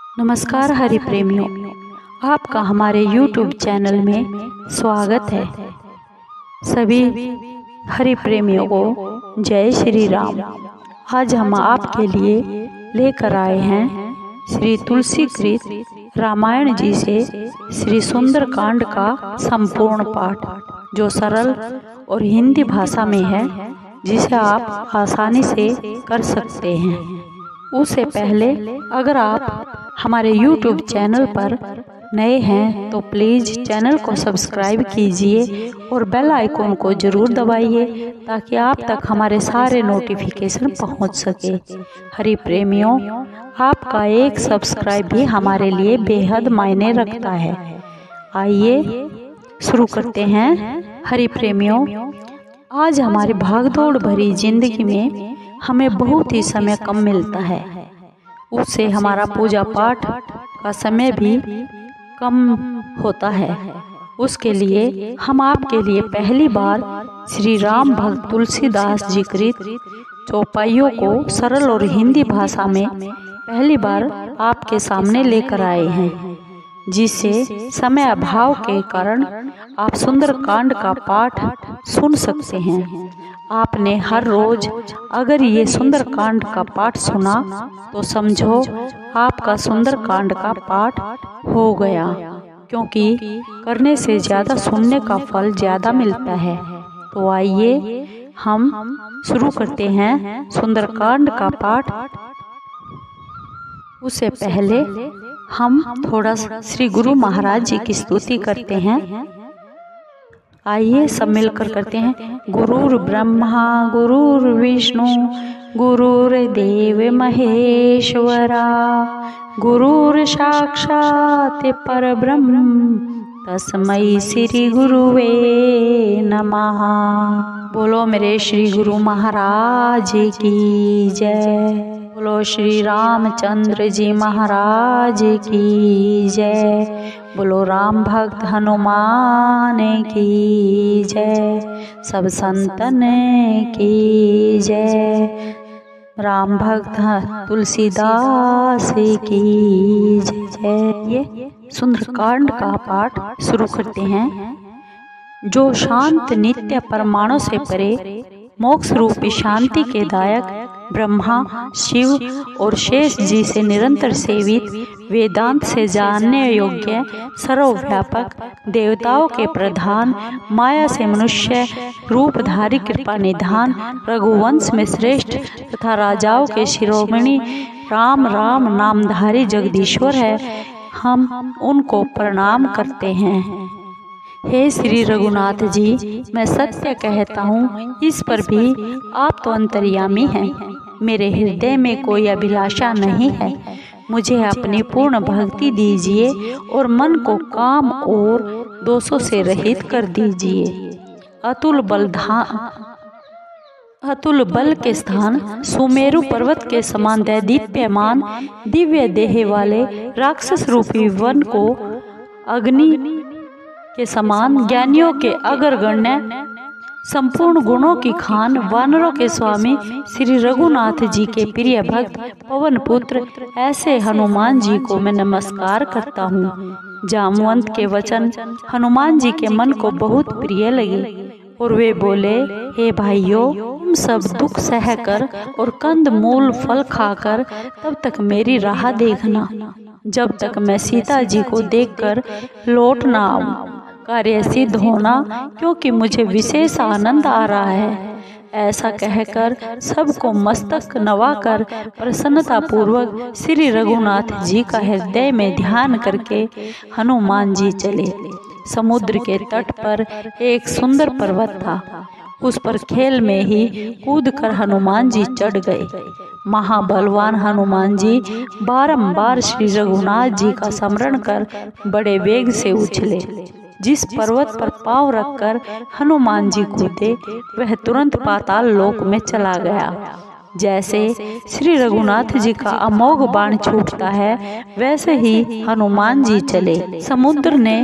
नमस्कार हरि प्रेमियों, आपका हमारे YouTube चैनल में स्वागत है। सभी हरि प्रेमियों को जय श्री राम। आज हम आपके लिए लेकर आए हैं श्री तुलसी कृत रामायण जी से श्री सुंदर कांड का संपूर्ण पाठ, जो सरल और हिंदी भाषा में है, जिसे आप आसानी से कर सकते हैं। उससे पहले अगर आप हमारे YouTube चैनल पर नए हैं तो प्लीज़ चैनल को सब्सक्राइब कीजिए और बेल आइकॉन को ज़रूर दबाइए ताकि आप तक हमारे सारे नोटिफिकेशन पहुंच सके। हरि प्रेमियों, आपका एक सब्सक्राइब भी हमारे लिए बेहद मायने रखता है। आइए शुरू करते हैं। हरि प्रेमियों, आज हमारी भागदौड़ भरी जिंदगी में हमें बहुत ही समय कम मिलता है। उससे हमारा पूजा पाठ का समय भी कम होता है। उसके लिए हम आपके लिए पहली बार श्री राम भक्त तुलसीदास जी कृत चौपाइयों को सरल और हिंदी भाषा में पहली बार आपके सामने लेकर आए हैं, जिससे समय अभाव के कारण आप सुंदर कांड का पाठ सुन सकते हैं। आपने हर रोज अगर ये सुंदर कांड का पाठ सुना तो समझो आपका सुंदर कांड का पाठ हो गया, क्योंकि करने से ज़्यादा सुनने का फल ज़्यादा मिलता है। तो आइए हम शुरू करते हैं सुंदर कांड का पाठ। उससे पहले हम थोड़ा श्री गुरु महाराज जी की स्तुति करते हैं। आइए सब मिलकर करते हैं। गुरुर् ब्रह्मा गुरुर्विष्णु गुरुर्देव महेश्वरा, गुरुर् साक्षात् परब्रह्म तस्मै श्री गुरुवे नमः। बोलो मेरे श्री गुरु महाराज की जय। बोलो श्री रामचंद्र जी महाराज की जय। बोलो राम भक्त हनुमान की जय। सब संतन की जय। राम भक्त तुलसीदास की जय। ये सुंदरकांड का पाठ शुरू करते हैं। जो शांत नित्य परमाणु से परे मोक्ष रूपी शांति के दायक ब्रह्मा, शिव और शेष जी से निरंतर सेवित, वेदांत से जानने योग्य, सर्वव्यापक, देवताओं के प्रधान, माया से मनुष्य रूपधारी कृपा निधान, रघुवंश में श्रेष्ठ तथा राजाओं के शिरोमणि राम राम नामधारी जगदीश्वर है। हम उनको प्रणाम करते हैं। हे श्री रघुनाथ जी, मैं सत्य कहता हूँ, इस पर भी आप तो अंतर्यामी हैं। मेरे हृदय में कोई अभिलाषा नहीं है। मुझे अपनी पूर्ण भक्ति दीजिए और मन को काम और दोषों से रहित कर दीजिए। अतुल बल के स्थान सुमेरु पर्वत के समान दैदीप्यमान दिव्य देह वाले राक्षस रूपी वन को अग्नि के समान ज्ञानियों के अग्रगण्य संपूर्ण गुणों की खान वानरों के स्वामी श्री रघुनाथ जी के प्रिय भक्त पवन पुत्र ऐसे हनुमान जी को मैं नमस्कार करता हूँ। जामवंत के वचन हनुमान जी के मन को बहुत प्रिय लगे और वे बोले, हे भाइयों, तुम सब दुख सहकर और कंद मूल फल खाकर तब तक मेरी राह देखना, जब तक मैं सीता जी को देखकर लौट ना आऊं। कार्य सिद्ध होना, क्योंकि मुझे विशेष आनंद आ रहा है। ऐसा कहकर सबको मस्तक नवाकर प्रसन्नता पूर्वक श्री रघुनाथ जी का हृदय में ध्यान करके हनुमान जी चले। समुद्र के तट पर एक सुंदर पर्वत था। उस पर खेल में ही कूदकर हनुमान जी चढ़ गए। महाबलवान हनुमान जी बारंबार श्री रघुनाथ जी का स्मरण कर बड़े वेग से उछले। जिस पर्वत पर पांव रखकर हनुमान जी कूदे, वह तुरंत पाताल लोक में चला गया। जैसे श्री रघुनाथ जी का अमोघ बाण छूटता है, वैसे ही हनुमान जी चले। समुद्र ने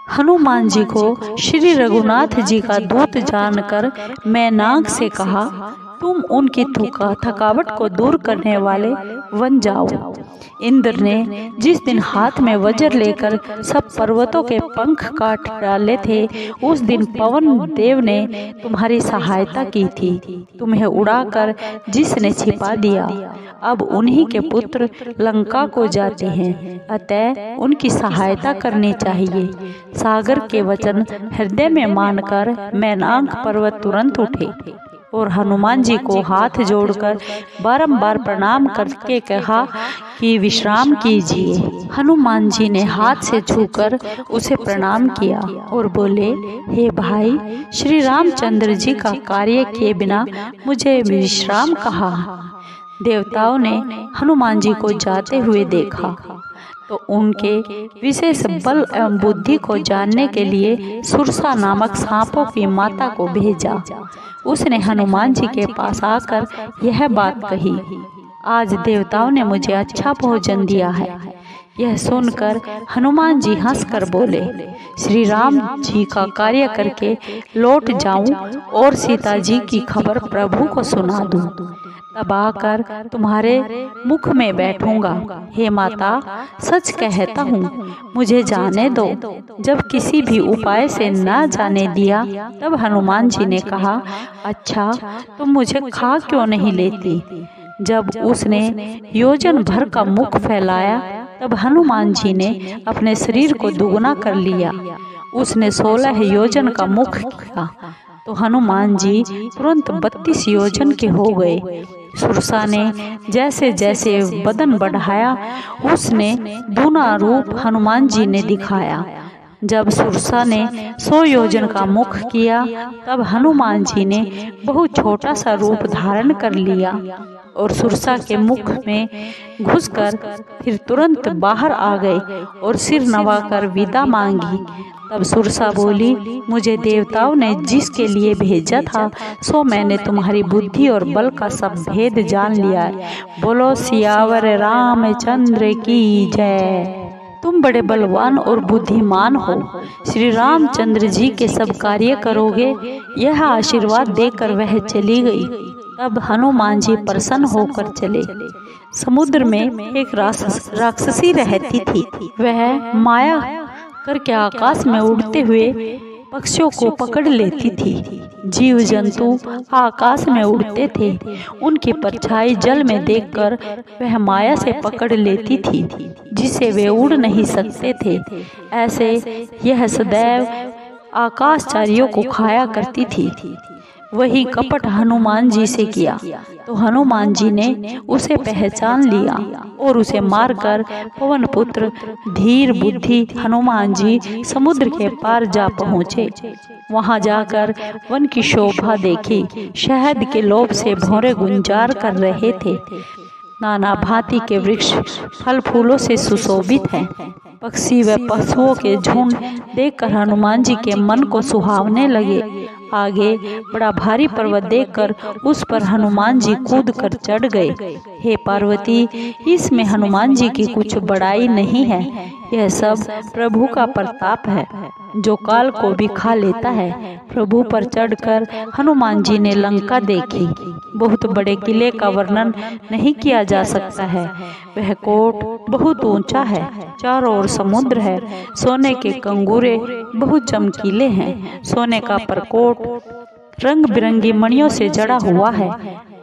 हनुमान जी को श्री रघुनाथ जी का दूत जानकर मैनाक से कहा, तुम उनकी थकावट को दूर करने वाले बन जाओ। इंद्र ने जिस दिन हाथ में वज्र लेकर सब पर्वतों के पंख काट डाले थे, उस दिन पवन देव ने तुम्हारी सहायता की थी। तुम्हें उड़ाकर जिसने छिपा दिया, अब उन्हीं के पुत्र लंका को जाते हैं, अतः उनकी सहायता करनी चाहिए। सागर के वचन हृदय में मानकर मैनाक पर्वत तुरंत उठे और हनुमान जी को हाथ जोड़कर बारंबार प्रणाम करके कहा कि विश्राम कीजिए। हनुमान जी ने हाथ से छूकर उसे प्रणाम किया और बोले, हे भाई, श्री रामचंद्र जी का कार्य किए बिना मुझे विश्राम कहा। देवताओं ने हनुमान जी को जाते हुए देखा तो उनके विशेष बल एवं बुद्धि को जानने के लिए सुरसा नामक सांपों की माता को भेजा। उसने हनुमान जी के पास आकर यह बात कही, आज देवताओं ने मुझे अच्छा भोजन दिया है। यह सुनकर हनुमान जी हंसकर बोले, श्री राम जी का कार्य करके लौट जाऊं और सीता जी की खबर प्रभु को सुना दूं, तब आकर तुम्हारे मुख में बैठूंगा। हे माता, सच कहता हूँ, मुझे जाने दो। जब किसी भी उपाय से न जाने दिया, तब हनुमान जी ने कहा, अच्छा, तुम मुझे खा क्यों नहीं लेती। जब उसने योजन भर का मुख फैलाया, तब हनुमान जी ने अपने शरीर को दुगना कर लिया। उसने 16 योजन का मुख किया तो हनुमान जी तुरंत 32 योजन के हो गए। सुरसा ने जैसे जैसे बदन बढ़ाया, उसने दूना रूप हनुमान जी ने दिखाया। जब सुरसा ने 100 योजन का मुख किया, तब हनुमान जी ने बहुत छोटा सा रूप धारण कर लिया और सुरसा के मुख में घुसकर फिर तुरंत बाहर आ गए और सिर नवाकर विदा मांगी। तब सुरसा बोली, मुझे देवताओं ने जिसके लिए भेजा था, सो मैंने तुम्हारी बुद्धि और बल का सब भेद जान लिया है। बोलो सियावर रामचंद्र की जय। तुम बड़े बलवान और बुद्धिमान हो, श्री रामचंद्र जी के सब कार्य करोगे, यह आशीर्वाद देकर वह चली गई। तब हनुमान जी प्रसन्न होकर चले। समुद्र में एक राक्षसी रहती थी। वह माया करके आकाश में उड़ते हुए पक्षियों को पकड़ लेती थी। जीव जंतु आकाश में उड़ते थे, उनकी परछाई जल में देखकर वह माया से पकड़ लेती थी, जिसे वे उड़ नहीं सकते थे। ऐसे यह सदैव आकाशचारियों को खाया करती थी। वही कपट हनुमान जी से किया तो हनुमान जी ने उसे पहचान लिया और उसे मारकर पवन पुत्र धीर बुद्धि हनुमान जी समुद्र के पार जा पहुँचे। वहां जाकर वन की शोभा देखी। शहद के लोभ से भौरे गुंजार कर रहे थे। नाना भांति के वृक्ष फल फूलों से सुशोभित हैं। पक्षी व पशुओं के झुंड देखकर हनुमान जी के मन को सुहावने लगे। आगे बड़ा भारी पर्वत देखकर उस पर हनुमान जी कूद कर चढ़ गए। हे पार्वती, इसमें हनुमान जी की कुछ बड़ाई नहीं है। यह सब प्रभु का प्रताप है, जो काल को भी खा लेता है। प्रभु पर चढ़कर हनुमान जी ने लंका देखी। बहुत बड़े किले का वर्णन नहीं किया जा सकता है। वह कोट बहुत ऊंचा है, चारों ओर समुद्र है। सोने के कंगूरे बहुत चमकीले हैं। सोने का परकोट रंग बिरंगी मणियों से जड़ा हुआ है।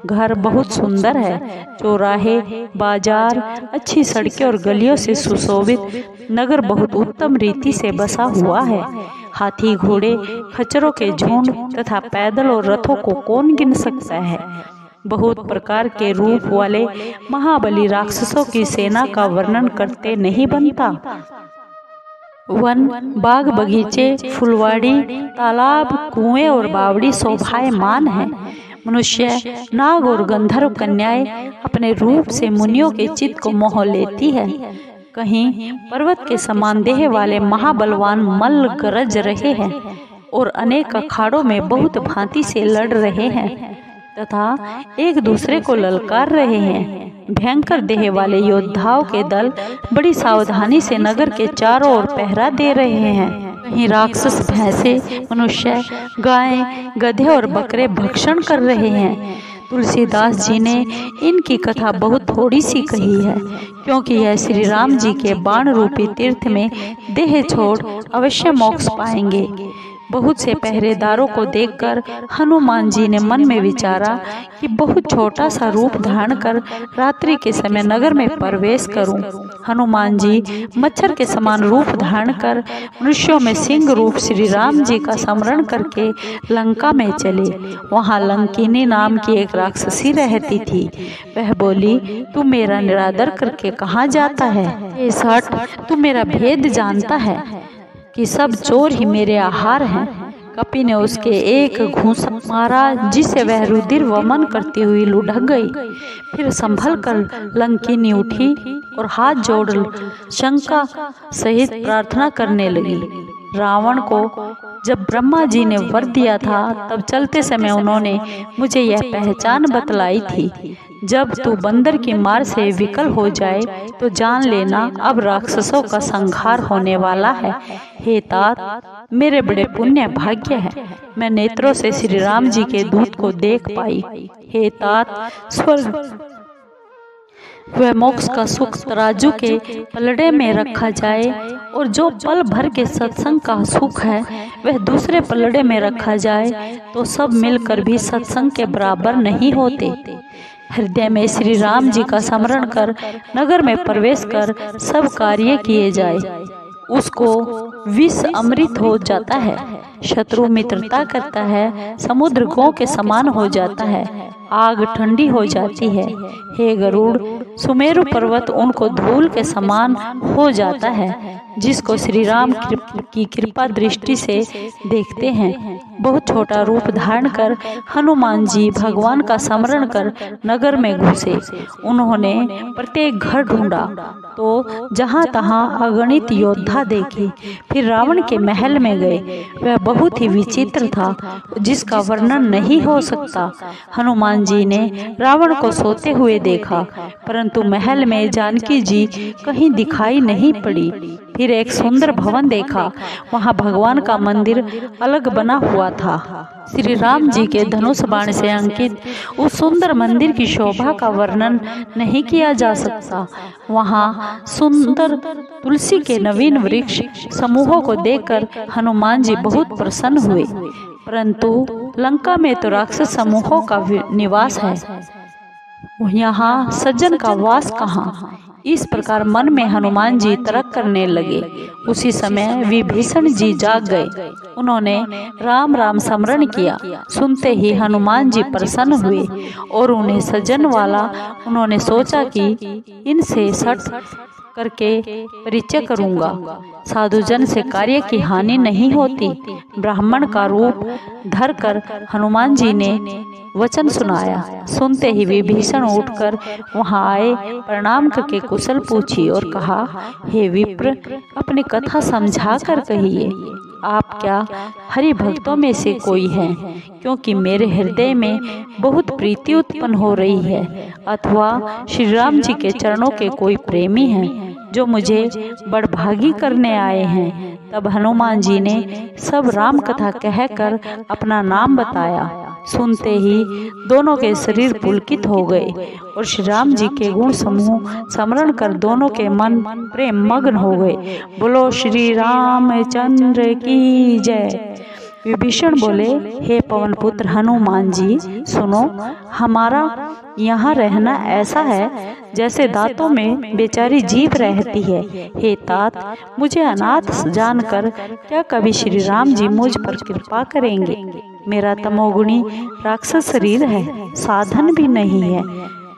घर बहुत सुंदर है। चौराहे, बाजार, अच्छी सड़कें और गलियों से सुशोभित नगर बहुत उत्तम रीति से बसा हुआ है। हाथी, घोड़े, खच्चरों के झुंड तथा पैदल और रथों को कौन गिन सकता है। बहुत प्रकार के रूप वाले महाबली राक्षसों की सेना का वर्णन करते नहीं बनता। वन, बाग, बगीचे, फुलवाड़ी, तालाब, कुएं और बावड़ी शोभायमान है। मनुष्य, नाग और गंधर्व कन्याएं अपने रूप से मुनियों के चित्त को मोह लेती है। कहीं पर्वत के समान देह वाले महाबलवान मल्ल गरज रहे हैं और अनेक अखाड़ों में बहुत भांति से लड़ रहे हैं तथा एक दूसरे को ललकार रहे हैं। भयंकर देह वाले योद्धाओं के दल बड़ी सावधानी से नगर के चारों ओर पहरा दे रहे हैं। कहीं राक्षस भैंसे, मनुष्य, गायें, गधे और बकरे भक्षण कर रहे हैं तुलसीदास जी ने इनकी कथा बहुत थोड़ी सी कही है, क्योंकि यह श्री राम जी के बाण रूपी तीर्थ में देह छोड़ अवश्य मोक्ष पाएंगे। बहुत से पहरेदारों को देखकर हनुमान जी ने मन में विचारा कि बहुत छोटा सा रूप धारण कर रात्रि के समय नगर में प्रवेश करूं। हनुमान जी मच्छर के समान रूप धारण कर मनुष्यों में सिंह रूप श्री राम जी का स्मरण करके लंका में चले। वहां लंकिनी नाम की एक राक्षसी रहती थी। वह बोली, तू मेरा निरादर करके कहाँ जाता है? हे सठ, तू मेरा भेद जानता है कि सब चोर ही मेरे आहार हैं। कपि ने उसके एक घूंसा मारा, जिसे वह रुधिर वमन करती हुई लुढ़क गई। फिर संभल कर लंकिनी उठी और हाथ जोड़ शंका सहित प्रार्थना करने लगी। रावण को जब ब्रह्मा जी ने वर दिया था, तब चलते समय उन्होंने मुझे यह पहचान बतलाई थी, जब तू बंदर की मार से विकल हो जाए तो जान लेना अब राक्षसों का संहार होने वाला है। हे तात, मेरे बड़े पुण्य भाग्य है, मैं नेत्रों से श्री राम जी के दूत को देख पाई। हे तात, स्वर्ग वह मोक्ष का सुख तराजू के पलड़े में रखा जाए, और जो पल भर के सत्संग का सुख है वह दूसरे पलड़े में रखा जाए, तो सब मिलकर भी सत्संग के बराबर नहीं होते। हृदय में श्री राम जी का स्मरण कर नगर में प्रवेश कर सब कार्य किए जाए, उसको विष अमृत हो जाता है। शत्रु मित्रता करता है, समुद्र गौ के समान हो जाता है, आग ठंडी हो जाती है। हे गरुड़, सुमेरु पर्वत उनको धूल के समान हो जाता है, जिसको श्री राम की कृपा दृष्टि से देखते हैं। बहुत छोटा रूप धारण कर हनुमान जी भगवान का स्मरण कर नगर में घुसे। उन्होंने प्रत्येक घर ढूंढा तो जहां तहां अगणित योद्धा देखे। फिर रावण के महल में गए। वह बहुत ही विचित्र था, जिसका वर्णन नहीं हो सकता। हनुमान जी ने रावण को सोते हुए देखा, परंतु महल में जानकी जी कहीं दिखाई नहीं पड़ी। फिर एक सुंदर भवन देखा, वहां भगवान का मंदिर अलग बना हुआ था। श्री राम जी के धनुष बाण से अंकित उस सुंदर मंदिर की शोभा का वर्णन नहीं किया जा सकता। वहां सुंदर तुलसी के नवीन वृक्ष समूहों को देखकर हनुमान जी बहुत प्रसन्न हुए, परंतु लंका में तो राक्षस समूहों का निवास है, यहाँ सज्जन का वास कहाँ? इस प्रकार मन में हनुमान जी तर्क करने लगे। उसी समय विभीषण जी जाग गए। उन्होंने राम राम स्मरण किया। सुनते ही हनुमान जी प्रसन्न हुए और उन्हें सज्जन वाला उन्होंने सोचा कि इनसे सट करके परिचय करूंगा। साधुजन से कार्य की हानि नहीं होती। ब्राह्मण का रूप धरकर हनुमान जी ने वचन सुनाया। सुनते ही विभीषण उठकर वहां आए, प्रणाम करके कुशल पूछी और कहा, हे विप्र, अपनी कथा समझा कर कहिए। आप क्या हरि भक्तों में से कोई हैं? क्योंकि मेरे हृदय में बहुत प्रीति उत्पन्न हो रही है, अथवा श्री राम जी के चरणों के कोई प्रेमी हैं जो मुझे बड़भागी करने आए हैं। तब हनुमान जी ने सब राम कथा कहकर अपना नाम बताया। सुनते ही दोनों के शरीर पुलकित हो गए और श्री राम जी के गुण समूह स्मरण कर दोनों के मन प्रेम मग्न हो गए। बोलो श्री रामचंद्र की जय। विभीषण बोले, हे पवन पुत्र हनुमान जी, सुनो, हमारा यहाँ रहना ऐसा है जैसे दांतों में बेचारी जीभ रहती है। हे तात, मुझे अनाथ जानकर क्या कभी श्री राम जी मुझ पर कृपा करेंगे? मेरा तमोगुणी राक्षस शरीर है, साधन भी नहीं है,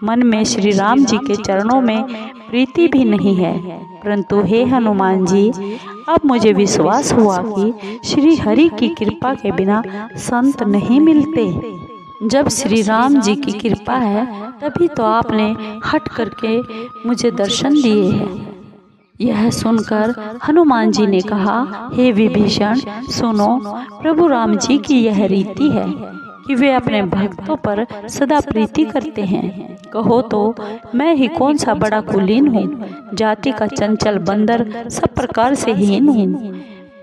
मन में श्री राम जी के चरणों में प्रीति भी नहीं है। परंतु हे हनुमान जी, अब मुझे विश्वास हुआ कि श्री हरि की कृपा के बिना संत नहीं मिलते। जब श्री राम जी की कृपा है तभी तो आपने हट करके मुझे दर्शन दिए हैं। यह सुनकर हनुमान जी ने कहा, हे विभीषण, सुनो, प्रभु राम जी की यह रीति है कि वे अपने भक्तों पर सदा प्रीति करते हैं। कहो तो मैं ही कौन सा बड़ा कुलीन हूँ, जाति का चंचल बंदर, सब प्रकार से हीन हूँ।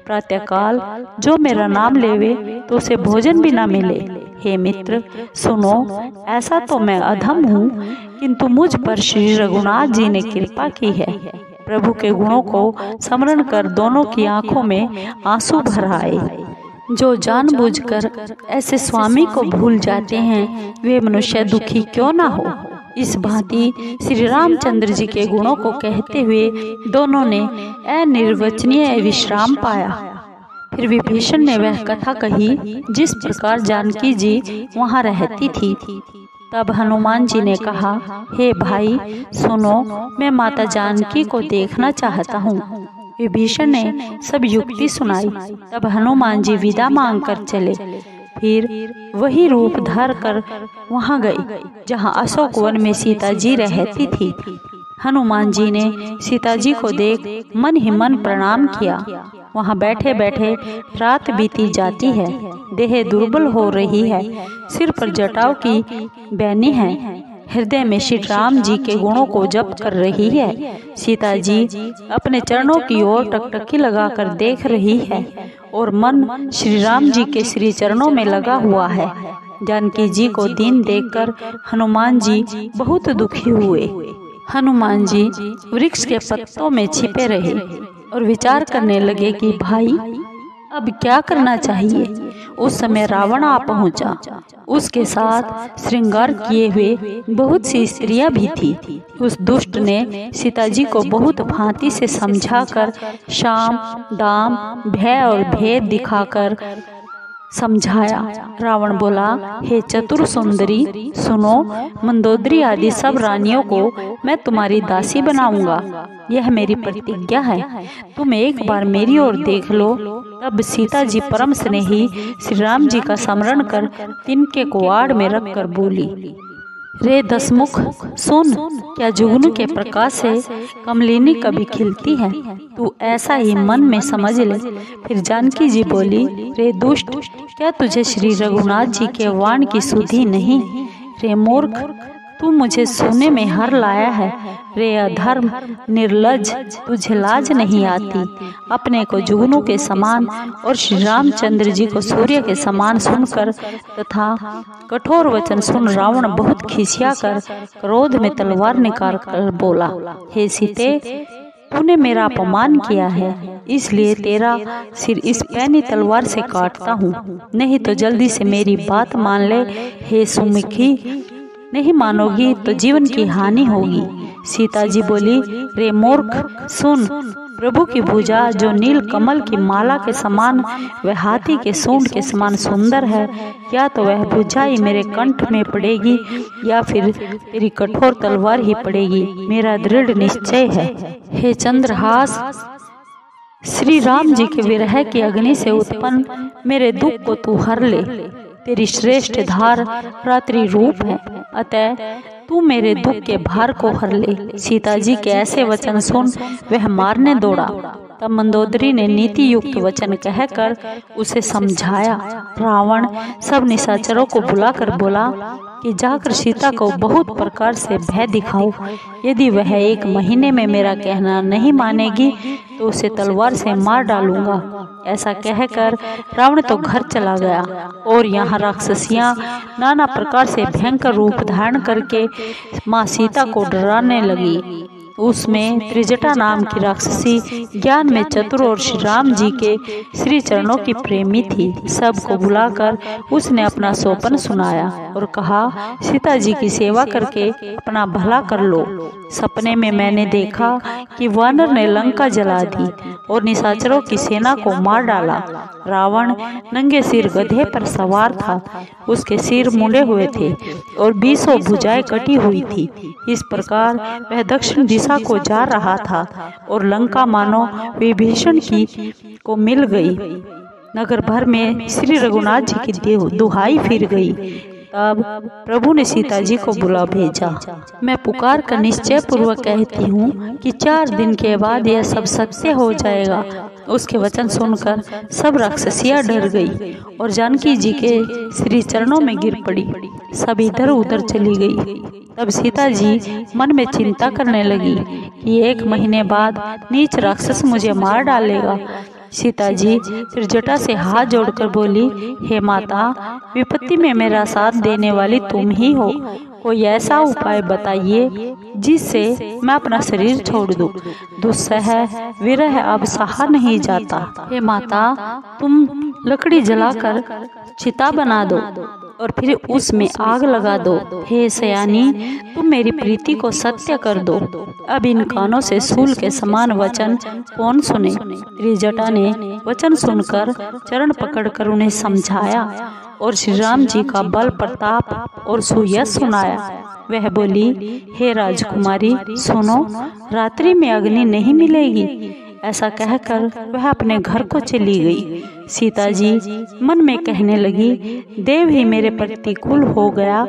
प्रातःकाल जो मेरा नाम लेवे तो उसे भोजन भी न मिले, हे मित्र सुनो, ऐसा तो मैं अधम हूँ, किंतु मुझ पर श्री रघुनाथ जी ने कृपा की है। प्रभु के गुणों को स्मरण कर दोनों की आंखों में आंसू भर आए। जो जानबूझकर ऐसे स्वामी को भूल जाते हैं, वे मनुष्य दुखी क्यों ना हो। इस भांति श्री रामचंद्र जी के गुणों को कहते हुए दोनों ने अनिर्वचनीय विश्राम पाया। फिर विभीषण ने वह कथा कही जिस प्रकार जानकी जी वहाँ रहती थी। तब हनुमान जी ने कहा, हे भाई सुनो, मैं माता जानकी को देखना चाहता हूँ। विभीषण ने सब युक्ति सुनाई। तब हनुमान जी विदा मांग कर चले। फिर वही रूप धर कर वहां गए जहां अशोक वन में सीता जी रहती थी। हनुमान जी ने सीता जी को देख मन ही मन प्रणाम किया। वहां बैठे बैठे रात बीती जाती है, देह दुर्बल हो रही है, सिर पर जटाओं की बैनी है, हृदय में श्री राम जी के गुणों को जप कर रही है। सीता जी अपने चरणों की ओर टकटकी लगाकर देख रही है और मन श्री राम जी के श्री चरणों में लगा हुआ है। जानकी जी को दीन देखकर हनुमान जी बहुत दुखी हुए। हनुमान जी वृक्ष के पत्तों में छिपे रहे और विचार करने लगे कि भाई अब क्या करना चाहिए। उस समय रावण आ पहुंचा। उसके साथ श्रृंगार किए हुए बहुत सी स्त्रियां भी थी। उस दुष्ट ने सीता जी को बहुत भांति से समझाकर शाम दाम भय और भेद दिखाकर समझाया। रावण बोला, हे चतुर सुंदरी सुनो, मंदोदरी आदि सब रानियों को मैं तुम्हारी दासी बनाऊंगा। यह मेरी प्रतिज्ञा है। तुम एक बार मेरी ओर देख लो। तब सीता जी परम स्नेही श्री राम जी का स्मरण कर तिनके को आड़ में रखकर बोली, रे दसमुख सुन, क्या जुगनू के प्रकाश से कमलिनी कभी खिलती है? तू ऐसा ही मन में समझ ले। फिर जानकी जी बोली, रे दुष्ट, क्या तुझे श्री रघुनाथ जी के वाण की सुधि नहीं? रे मूर्ख, तू मुझे सोने में हर लाया है। रे अधर्म निर्लज, तुझे लाज नहीं आती? अपने को जुगनू के समान और श्री रामचंद्र जी को सूर्य के समान सुनकर तथा कठोर वचन सुन रावण बहुत खिसिया कर क्रोध में तलवार निकाल कर बोला, हे सीते, तूने मेरा अपमान किया है, इसलिए तेरा सिर इस पैनी तलवार से काटता हूँ, नहीं तो जल्दी से मेरी बात मान ले। हे सुमुखी, नहीं मानोगी तो जीवन की हानि होगी। सीता जी बोली, रे मूर्ख सुन, प्रभु की भुजा जो नील कमल की माला के समान व हाथी के सूंड के समान सुंदर है, क्या तो वह भुजा ही मेरे कंठ में पड़ेगी या फिर तेरी कठोर तलवार ही पड़ेगी, मेरा दृढ़ निश्चय है। हे चंद्रहास, श्री राम जी के विरह की अग्नि से उत्पन्न मेरे दुख को तू हर ले। तेरी श्रेष्ठ धार रात्रि रूप है, अतः तू मेरे दुख के भार को हर ले। सीता जी के ऐसे वचन सुन वह मारने दौड़ा। तब मंदोदरी ने नीति युक्त वचन कहकर उसे समझाया। रावण सब निशाचरों को बुलाकर बोला कि जाकर सीता को बहुत प्रकार से भय दिखाओ। यदि वह 1 महीने में मेरा कहना नहीं मानेगी तो उसे तलवार से मार डालूंगा। ऐसा कहकर रावण तो घर चला गया और यहाँ राक्षसियां नाना प्रकार से भयंकर रूप धारण करके माँ सीता को डराने लगी। उसमें त्रिजटा नाम की राक्षसी ज्ञान में चतुर और श्री राम जी के श्री चरणों की प्रेमी थी। सबको बुलाकर उसने अपना सोपन सुनाया और कहा, सीता जी की सेवा करके अपना भला कर लो। सपने में मैंने देखा कि वानर ने लंका जला दी और निशाचरों की सेना को मार डाला। रावण नंगे सिर गधे पर सवार था, उसके सिर मुंडे हुए थे और 20 भुजाएं कटी हुई थी। इस प्रकार वह दक्षिण दिशा को जा रहा था और लंका मानो विभीषण की को मिल गई। नगर भर में श्री रघुनाथ जी की दुहाई फिर गई। तब प्रभु ने सीता जी को बुला भेजा। मैं पुकार कर निश्चय पूर्वक कहती हूँ कि 4 दिन के बाद यह सब सत्य हो जाएगा। उसके वचन सुनकर सब राक्षसियां डर गई और जानकी जी के श्री चरणों में गिर पड़ी। सब इधर उधर चली गई। तब सीता जी मन में चिंता करने लगी कि 1 महीने बाद नीच राक्षस मुझे मार डालेगा। सीता जी फिर जटा से हाथ जोड़कर बोली, हे माता, विपत्ति में मेरा साथ देने वाली तुम ही हो। कोई ऐसा उपाय बताइए जिससे मैं अपना शरीर छोड़ दूं। दुस्सह विरह अब सहा नहीं जाता। हे माता, तुम लकड़ी जलाकर चिता बना दो और फिर उसमें आग लगा दो। हे सयानी, तुम मेरी प्रीति को सत्य कर दो। अब इन कानों से सूल के समान वचन कौन सुने। त्रिजटा ने वचन सुनकर चरण पकड़कर उन्हें समझाया और श्री राम जी का बल प्रताप और सुयश सुनाया। वह बोली, हे राजकुमारी, सुनो, रात्रि में अग्नि नहीं मिलेगी। ऐसा कहकर वह अपने घर को चली गई। सीता जी मन में कहने लगी, देव ही मेरे प्रतिकूल हो गया,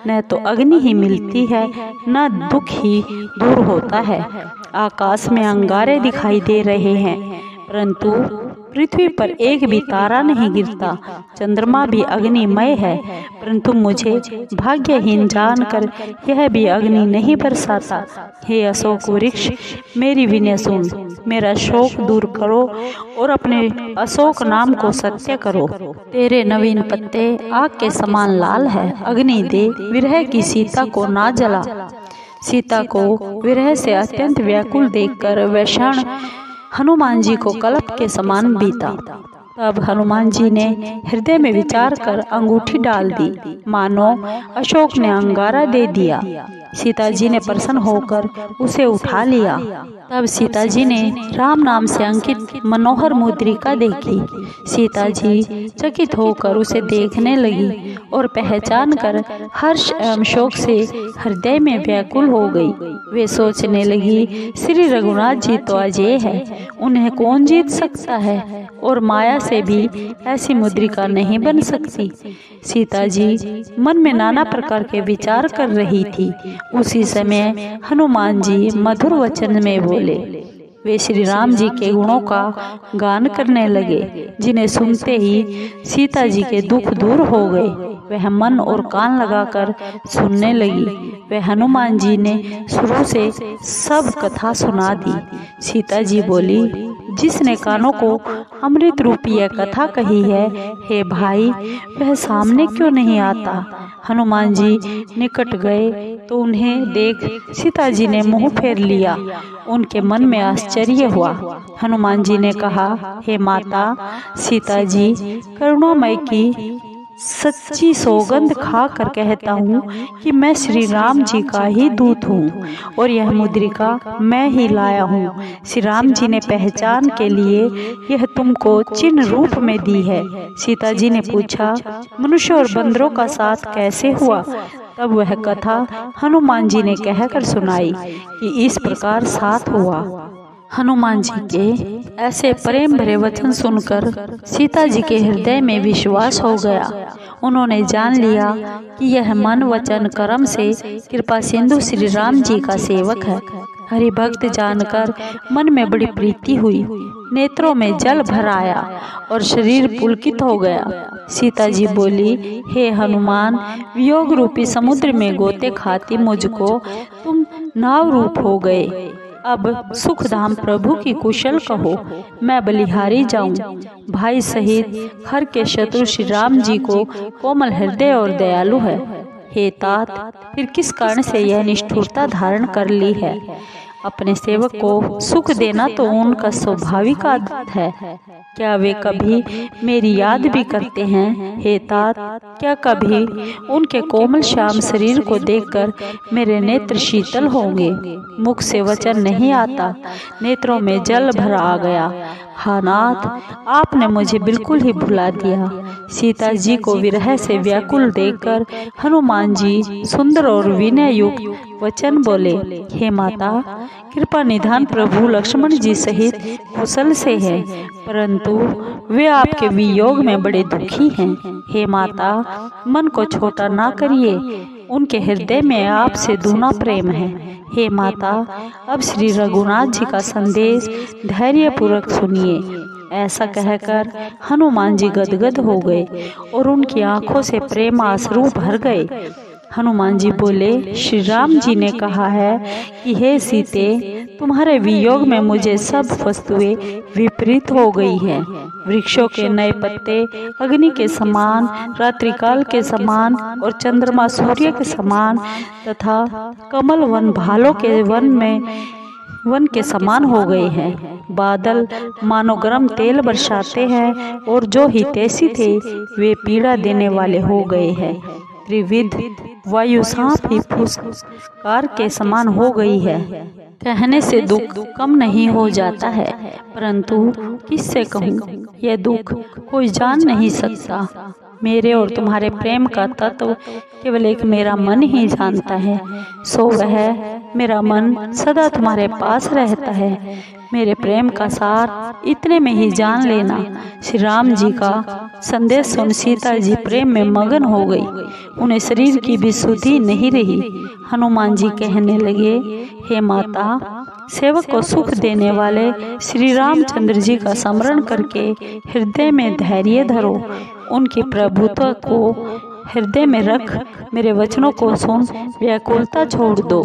न तो अग्नि ही मिलती है, न दुख ही दूर होता है। आकाश में अंगारे दिखाई दे रहे हैं, परंतु पृथ्वी पर एक भी तारा नहीं गिरता। चंद्रमा भी अग्निमय है, परंतु मुझे भाग्यहीन जानकर यह भी अग्नि नहीं बरसाता। हे अशोक वृक्ष, मेरी विनय सुन, मेरा शोक दूर करो और अपने अशोक नाम को सत्य करो। तेरे नवीन पत्ते आग के समान लाल है। अग्नि दे, विरह की सीता को ना जला। सीता को विरह से अत्यंत व्याकुल देखकर वह क्षण हनुमान जी को कल्प के समान बीता। तब हनुमान जी ने हृदय में विचार कर अंगूठी डाल दी, मानो अशोक ने अंगारा दे दिया। सीता जी ने प्रसन्न होकर उसे उठा लिया। तब सीता जी ने राम नाम से अंकित मनोहर मुद्रिका देखी। सीता जी चकित होकर उसे देखने लगी और पहचान कर हर्ष एवं शोक से हृदय में व्याकुल हो गई। वे सोचने लगी, श्री रघुनाथ जी तो अजय है, उन्हें कौन जीत सकता है और माया से भी ऐसी मुद्रिका नहीं बन सकती। सीता जी मन में नाना प्रकार के विचार कर रही थी। उसी समय हनुमान जी मधुर वचन में बोले। वे श्री राम जी के गुणों का गान करने लगे, जिन्हें सुनते ही सीता जी के दुख दूर हो गए। वह मन और कान लगाकर सुनने लगी। वह हनुमान जी ने शुरू से सब कथा सुना दी। सीता जी बोली, जिसने कानों को अमृत रूपी यह कथा कही है, हे भाई, वह सामने क्यों नहीं आता। हनुमान जी निकट गए तो उन्हें देख सीता जी ने मुंह फेर लिया। उनके मन में आश्चर्य हुआ। हनुमान जी ने कहा, हे माता सीता जी, करुणामय की सच्ची सौगंध खा कर कहता हूँ कि मैं श्री राम जी का ही दूत हूँ और यह मुद्रिका मैं ही लाया हूँ। श्री राम जी ने पहचान के लिए यह तुमको चिन्ह रूप में दी है। सीता जी ने पूछा, मनुष्य और बंदरों का साथ कैसे हुआ। तब वह कथा हनुमान जी ने कहकर सुनाई कि इस प्रकार साथ हुआ। हनुमान जी के ऐसे प्रेम भरे वचन सुनकर सीता जी के हृदय में विश्वास हो गया। उन्होंने जान लिया कि यह मन वचन कर्म से कृपा सिंधु श्री राम जी का सेवक है। हरि भक्त जानकर मन में बड़ी प्रीति हुई, नेत्रों में जल भर आया और शरीर पुलकित हो गया। सीता जी बोली, हे हनुमान, वियोग रूपी समुद्र में गोते खाती मुझको तुम नाव रूप हो गए। अब सुखधाम प्रभु की कुशल कहो, मैं बलिहारी जाऊं। भाई सहित हर के शत्रु श्री राम जी को कोमल हृदय और दयालु है। हे तात, फिर किस कारण से यह निष्ठुरता धारण कर ली है। अपने सेवक को सुख देना तो उनका स्वाभाविक आदत है। क्या वे कभी मेरी याद भी करते हैं। हे तात, क्या कभी उनके कोमल श्याम शरीर को देखकर मेरे नेत्र शीतल होंगे। मुख से वचन नहीं आता, नेत्रों में जल भर आ गया। हा नाथ, आपने मुझे बिल्कुल ही भुला दिया। सीता जी को विरह से व्याकुल देखकर हनुमान जी सुंदर और विनय युक्त वचन बोले, हे माता, कृपा निधान प्रभु लक्ष्मण जी सहित कुशल से है, परंतु वे आपके वियोग में बड़े दुखी हैं। हे माता, मन को छोटा ना करिए, उनके हृदय में आपसे दूना प्रेम है। हे माता, अब श्री रघुनाथ जी का संदेश धैर्य पूर्वक सुनिए। ऐसा कहकर हनुमान जी गदगद हो गए और उनकी आंखों से प्रेम आंसू भर गए। हनुमान जी बोले, श्री राम जी ने कहा है कि हे सीते, तुम्हारे वियोग में मुझे सब वस्तुएं विपरीत हो गई है। वृक्षों के नए पत्ते अग्नि के समान, रात्रिकाल के समान और चंद्रमा सूर्य के समान तथा कमल वन भालों के वन के समान हो गए हैं। बादल मानो गर्म तेल बरसाते हैं और जो हितैषी थे वे पीड़ा देने वाले हो गए हैं। त्रिविध वायु सांप ही फुसकार के समान हो गई है। कहने से दुख कम नहीं हो जाता है, परंतु किससे कहूँ, यह दुख कोई जान नहीं सकता। मेरे और तुम्हारे प्रेम का तत्व केवल एक मेरा मन ही जानता है, सो वह मेरा मन सदा तुम्हारे पास रहता है। मेरे प्रेम का सार इतने में ही जान लेना। श्री राम जी का संदेश सुन सीता जी प्रेम में मगन हो गई। उन्हें शरीर की भी सुधि नहीं रही। हनुमान जी कहने लगे, हे माता, सेवक को सुख देने वाले श्री रामचंद्र जी का स्मरण करके हृदय में धैर्य धरो। उनकी प्रभुता को हृदय में रख मेरे वचनों को सुन व्याकुलता छोड़ दो।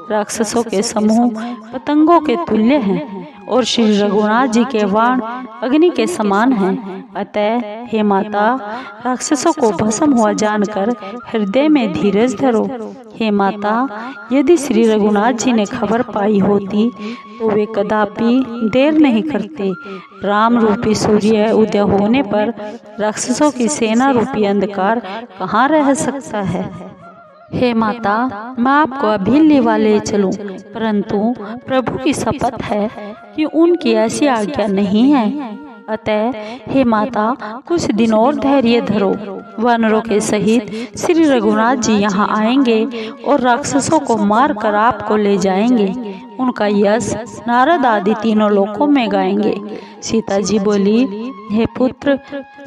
राक्षसों के समूह पतंगों के तुल्य हैं और श्री रघुनाथ जी के बाण अग्नि के समान हैं। अतः हे माता, राक्षसों को भस्म हुआ जानकर हृदय में धीरज धरो। हे माता, यदि श्री रघुनाथ जी ने खबर पाई होती तो वे कदापि देर नहीं करते। राम रूपी सूर्य उदय होने पर राक्षसों की सेना रूपी अंधकार कहाँ रह सकता है। हे माता, मैं आपको अभी लेवा ले चलूं, परंतु प्रभु की शपथ है कि उनकी ऐसी आज्ञा नहीं है। अतः हे माता, कुछ दिन और धैर्य धरो। वानरों के सहित श्री रघुनाथ जी यहाँ आएंगे और राक्षसों को मारकर आपको ले जाएंगे। उनका यश नारद आदि तीनों लोकों में गाएंगे। सीता जी बोली, हे पुत्र,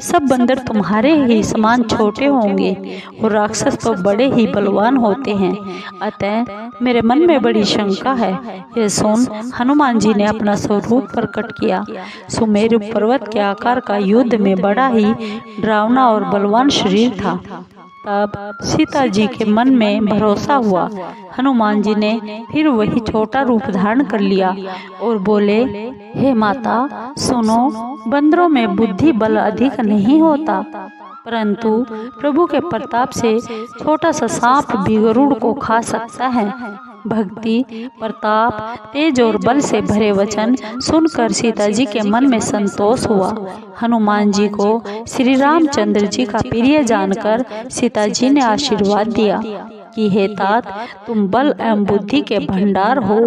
सब बंदर तुम्हारे ही समान छोटे होंगे और राक्षस तो बड़े ही बलवान होते हैं। अतः मेरे मन में बड़ी शंका है। यह सुन हनुमान जी ने अपना स्वरूप प्रकट किया। सुमेरु पर्वत के आकार का युद्ध में बड़ा ही डरावना और बलवान शरीर था। तब सीता जी के मन में भरोसा हुआ। हनुमान जी ने फिर वही छोटा रूप धारण कर लिया और बोले, हे माता, सुनो, बंदरों में बुद्धि बल अधिक नहीं होता, परंतु प्रभु के प्रताप से छोटा सा सांप भी गरुड़ को खा सकता है। भक्ति, प्रताप, तेज और बल से भरे वचन सुनकर सीता जी के मन में संतोष हुआ। हनुमान जी को श्री रामचंद्र जी का प्रिय जानकर सीता जी ने आशीर्वाद दिया कि हे तात, तुम बल एवं बुद्धि के भंडार हो।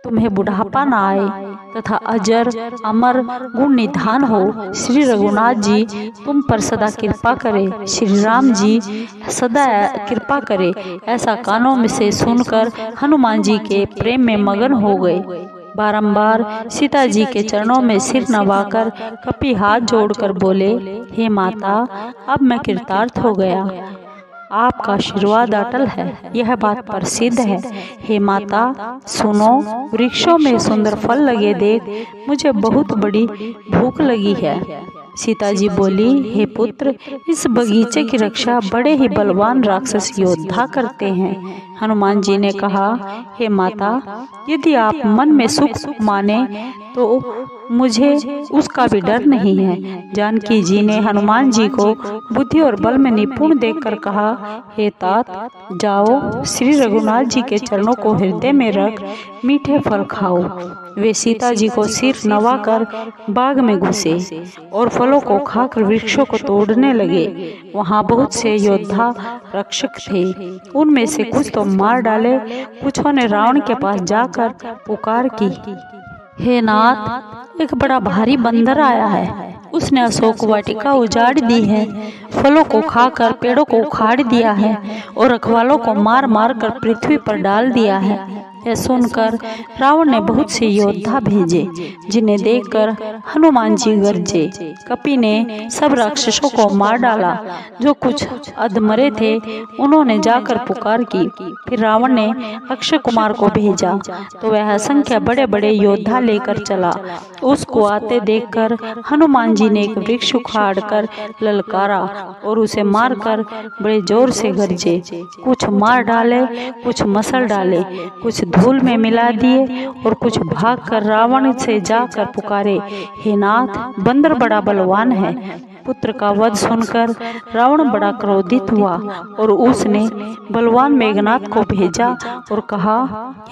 तुम्हें बुढ़ापा न आए तथा अजर अमर गुण निधान हो। श्री रघुनाथ जी तुम पर सदा कृपा करे। श्री राम जी सदा कृपा करे। ऐसा कानों में से सुनकर हनुमान जी के प्रेम में मगन हो गए। बारंबार सीता जी के चरणों में सिर नवाकर कपि हाथ जोड़कर बोले, हे माता, अब मैं कृतार्थ हो गया। आपका आशीर्वाद अटल है, यह बात प्रसिद्ध है। हे माता, सुनो, वृक्षों में सुंदर फल लगे देख मुझे बहुत बड़ी भूख लगी है। सीता जी बोली, हे पुत्र, इस बगीचे की रक्षा बड़े ही बलवान राक्षस योद्धा करते हैं। हनुमान जी ने कहा, हे माता, यदि आप मन में सुख माने तो मुझे उसका भी डर नहीं है। जानकी जी ने हनुमान जी को बुद्धि और बल में निपुण देखकर कहा, हे तात, जाओ, श्री रघुनाथ जी के चरणों को हृदय में रख मीठे फल खाओ। वे सीता जी को सिर नवाकर बाग में घुसे और फलों को खाकर वृक्षों को तोड़ने लगे। वहाँ बहुत से योद्धा रक्षक थे। उनमें से कुछ तो मार डाले, कुछों ने रावण के पास जाकर पुकार की, हे नाथ, एक बड़ा भारी बंदर आया है। उसने अशोक वाटिका उजाड़ दी है, फलों को खाकर पेड़ों को उखाड़ दिया है और रखवालों को मार मार कर पृथ्वी पर डाल दिया है। यह सुनकर रावण ने बहुत से योद्धा भेजे, जिन्हें देखकर हनुमान जी गरजे। कपि ने सब राक्षसों को मार डाला। जो कुछ अधमरे थे उन्होंने जाकर पुकार की। फिर रावण ने अक्षय कुमार को भेजा तो वह असंख्य बड़े बड़े योद्धा लेकर चला। उसको आते देखकर हनुमान जी ने एक वृक्ष उखाड़कर ललकारा और उसे मारकर बड़े जोर से गरजे। कुछ मार डाले, कुछ मसल डाले, कुछ धूल में मिला दिए और कुछ भागकर रावण से जाकर पुकारे, हे नाथ, बंदर बड़ा बलवान है। पुत्र का वध सुनकर रावण बड़ा क्रोधित हुआ और उसने बलवान मेघनाथ को भेजा और कहा,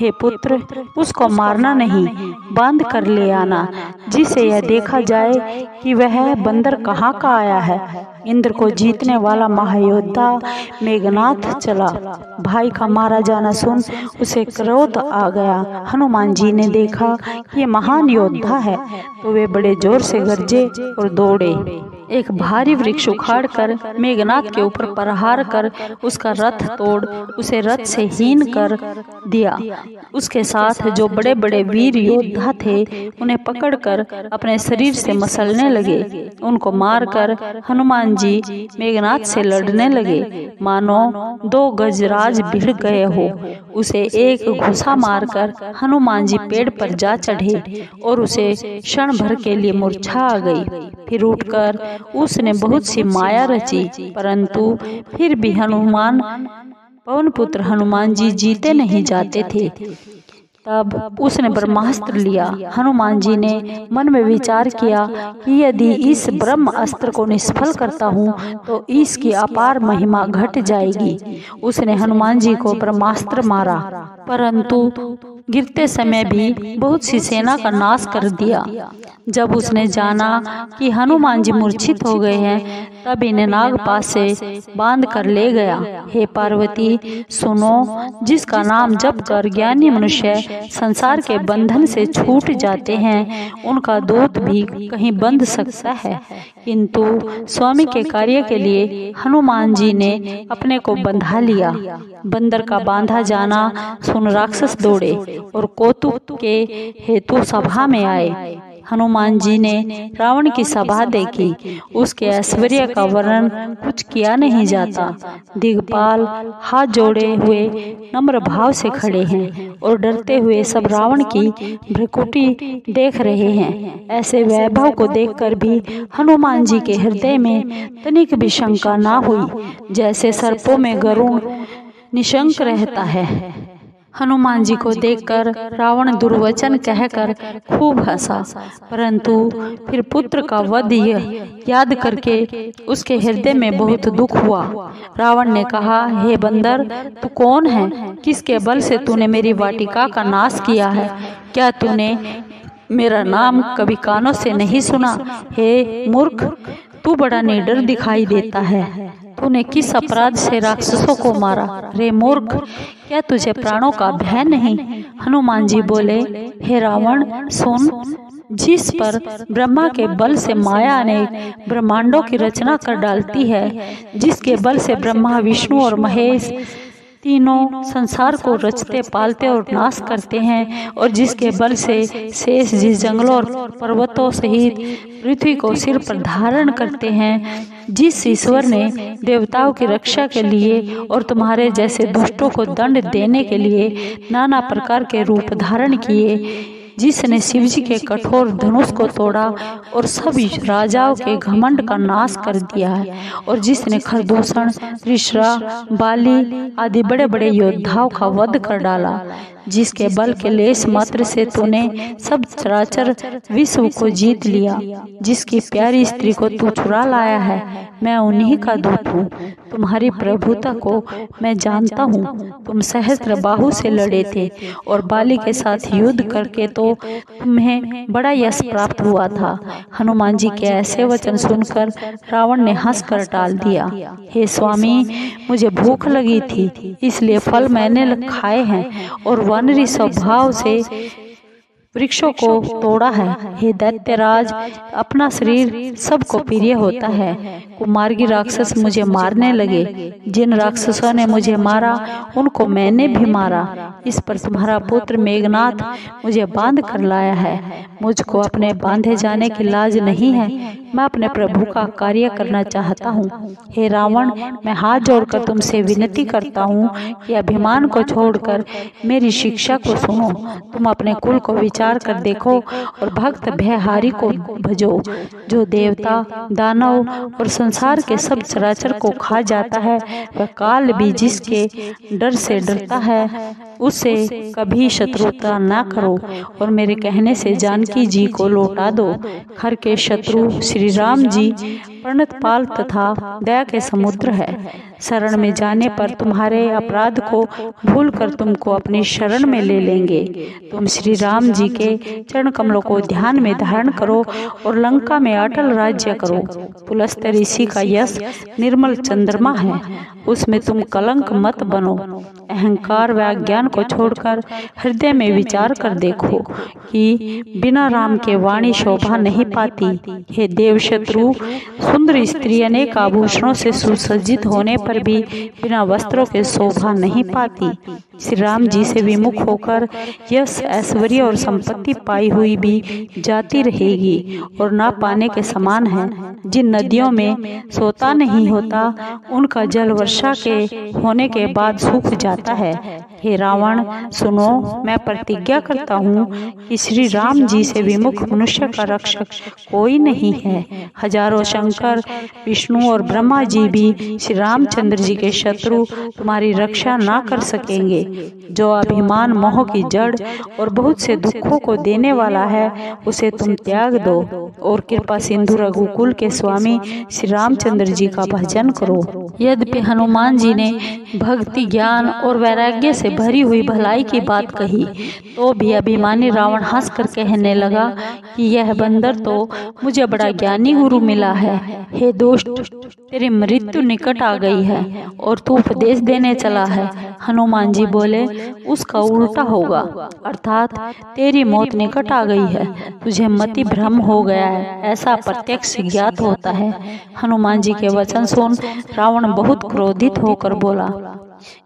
हे पुत्र, उसको मारना नहीं, बांध कर ले आना, जिसे यह देखा जाए कि वह बंदर कहाँ का आया है। इंद्र को जीतने वाला महायोद्धा मेघनाथ चला। भाई का मारा जाना सुन उसे क्रोध आ गया। हनुमान जी ने देखा कि ये महान योद्धा है तो वे बड़े जोर से गरजे और दौड़े। एक भारी वृक्ष उखाड़कर मेघनाथ के ऊपर प्रहार कर उसका रथ तोड़ उसे रथ से हीन कर दिया। उसके साथ जो बड़े बड़े वीर योद्धा थे उन्हें पकड़कर अपने शरीर से मसलने लगे। उनको मारकर हनुमान जी मेघनाथ से लड़ने लगे, मानो 2 गजराज भिड़ गए हो। उसे एक घुसा मारकर हनुमान जी पेड़ पर जा चढ़े और उसे क्षण भर के लिए मूर्छा आ गई। फिर उठकर उसने बहुत सी माया रची, परंतु फिर भी पवन पुत्र हनुमान जी जीते नहीं जाते थे। तब उसने ब्रह्मास्त्र लिया। हनुमान जी ने मन में विचार किया कि यदि इस ब्रह्म अस्त्र को निष्फल करता हूँ तो इसकी अपार महिमा घट जाएगी। उसने हनुमान जी को ब्रह्मास्त्र मारा, परंतु गिरते समय भी बहुत सी सेना का नाश कर दिया। जब उसने जाना कि हनुमान जी मूर्छित हो गए हैं, तब इन्हें नागपाश से बांध कर ले गया। हे पार्वती, सुनो, जिसका नाम जप कर ज्ञानी मनुष्य संसार के बंधन से छूट जाते हैं, उनका दूत भी कहीं बंध सकता है, किंतु स्वामी के कार्य के लिए हनुमान जी ने अपने को बंधा लिया। बंदर का बांधा जाना सुन राक्षस दौड़े और कौतुक के हेतु सभा में आए। हनुमान जी ने रावण की सभा देखी। उसके ऐश्वर्य का वर्णन कुछ किया नहीं जाता। दिग्पाल हाथ जोड़े हुए नम्र भाव से खड़े हैं और डरते हुए सब रावण की भ्रकुटी देख रहे हैं। ऐसे वैभव को देखकर भी हनुमान जी के हृदय में तनिक भी शंका ना हुई, जैसे सर्पों में गरुड़ निशंक रहता है। हनुमान जी को देखकर रावण दुर्वचन कहकर खूब हंसा, परंतु फिर पुत्र का वध याद करके उसके हृदय में बहुत दुख हुआ। रावण ने कहा, हे बंदर, तू कौन है? किसके बल से तूने मेरी वाटिका का नाश किया है? क्या तूने मेरा नाम कभी कानों से नहीं सुना? हे मूर्ख, तू बड़ा निडर दिखाई देता है। तूने किस अपराध से राक्षसों को मारा? रे मूर्ख, क्या तुझे प्राणों का भय नहीं? हनुमान जी बोले, हे रावण, सुन, जिस पर ब्रह्मा के बल से माया अनेक ब्रह्मांडों की रचना कर डालती है, जिसके बल से ब्रह्मा, विष्णु और महेश तीनों संसार को रचते, पालते और नाश करते हैं, और जिसके बल से शेष जिस जंगलों और पर्वतों सहित पृथ्वी को सिर पर धारण करते हैं, जिस ईश्वर ने देवताओं की रक्षा के लिए और तुम्हारे जैसे दुष्टों को दंड देने के लिए नाना प्रकार के रूप धारण किए, जिसने शिवजी के कठोर धनुष को तोड़ा और सब राजाओं के घमंड का नाश कर दिया है, और जिसने खरदूषण, ऋषरा, बाली आदि बड़े बड़े योद्धाओं का वध कर डाला, जिसके बल के लेस मात्र से तूने सब चराचर विश्व को जीत लिया, जिसकी प्यारी स्त्री को तू चुरा लाया है, मैं उन्हीं का दूत हूँ। तुम्हारी प्रभुता को मैं जानता हूँ। तुम सहस्त्र बाहु से लड़े थे और बाली के साथ युद्ध करके तो तुम्हें बड़ा यश प्राप्त हुआ था। हनुमान जी के ऐसे वचन सुनकर रावण ने हंसकर टाल दिया। हे स्वामी, मुझे भूख लगी थी, इसलिए फल मैंने खाए हैं और वानरी स्वभाव से वृक्षों को तोड़ा है। हे दैत्यराज, अपना शरीर सबको प्रिय होता है। कुमार्गी राक्षस मुझे मारने लगे। जिन राक्षसों ने मुझे मारा उनको मैंने भी मारा। इस पर तुम्हारा पुत्र मेघनाथ मुझे बांध कर लाया है। मुझको अपने बांधे जाने की लाज नहीं है। मैं अपने प्रभु का कार्य करना चाहता हूँ। हे रावण, मैं हाथ जोड़कर तुमसे विनती करता हूँ कि अभिमान को छोड़कर मेरी शिक्षा को सुनो। तुम अपने कुल को विचार कर देखो और भक्त भयहारी को भजो, जो देवता, दानव और संसार के सब चराचर को खा जाता है। वह काल भी जिसके डर से डरता है, उससे कभी शत्रुता न करो और मेरे कहने से जानकी जी को लौटा दो। खर के शत्रु श्री राम जी प्रणतपाल तथा दया के समुद्र है। शरण में जाने पर तुम्हारे अपराध को भूलकर तुमको अपनी शरण में ले लेंगे। तुम श्री राम जी के चरण कमलों को ध्यान में धारण करो और लंका में अटल राज्य करो। पुलस्त ऋषि का यश निर्मल चंद्रमा है, उसमें तुम कलंक मत बनो। अहंकार व अज्ञान को छोड़कर हृदय में विचार कर देखो कि बिना राम के वाणी शोभा नहीं पाती। हे देव शत्रु, सुंदर स्त्री अनेक आभूषणों से सुसज्जित होने पर भी बिना वस्त्रों के शोभा नहीं पाती। श्री राम जी से विमुख होकर यश, ऐश्वर्य और संपत्ति पाई हुई भी जाती रहेगी और ना पाने के समान है। जिन नदियों में सोता नहीं होता उनका जल वर्षा के होने के बाद सूख जाता है। हे रावण, सुनो, मैं प्रतिज्ञा करता हूँ कि श्री राम जी से विमुख मनुष्य का रक्षक कोई नहीं है। हजारों शंकर, विष्णु और ब्रह्मा जी भी श्री रामचंद्र जी के शत्रु तुम्हारी रक्षा ना कर सकेंगे। जो अभिमान मोह की जड़ और बहुत से दुखों को देने वाला है, उसे तुम त्याग दो और कृपा सिंधु रघुकुल के स्वामी श्री रामचंद्र जी का भजन करो। यद्यपि हनुमान जी ने भक्ति, ज्ञान और वैराग्य से भरी हुई भलाई की बात कही, तो भी अभिमानी रावण हंसकर कहने लगा कि यह बंदर तो मुझे बड़ा ज्ञानी गुरु मिला है। हे दुष्ट, तेरी मृत्यु निकट आ गई है और तू उपदेश देने चला है। हनुमान जी बोले, उसका उल्टा होगा, अर्थात तेरी मौत निकट आ गई है। तुझे मति भ्रम हो गया है, ऐसा प्रत्यक्ष ज्ञात होता है। हनुमान जी के वचन सुन रावण बहुत क्रोधित होकर बोला,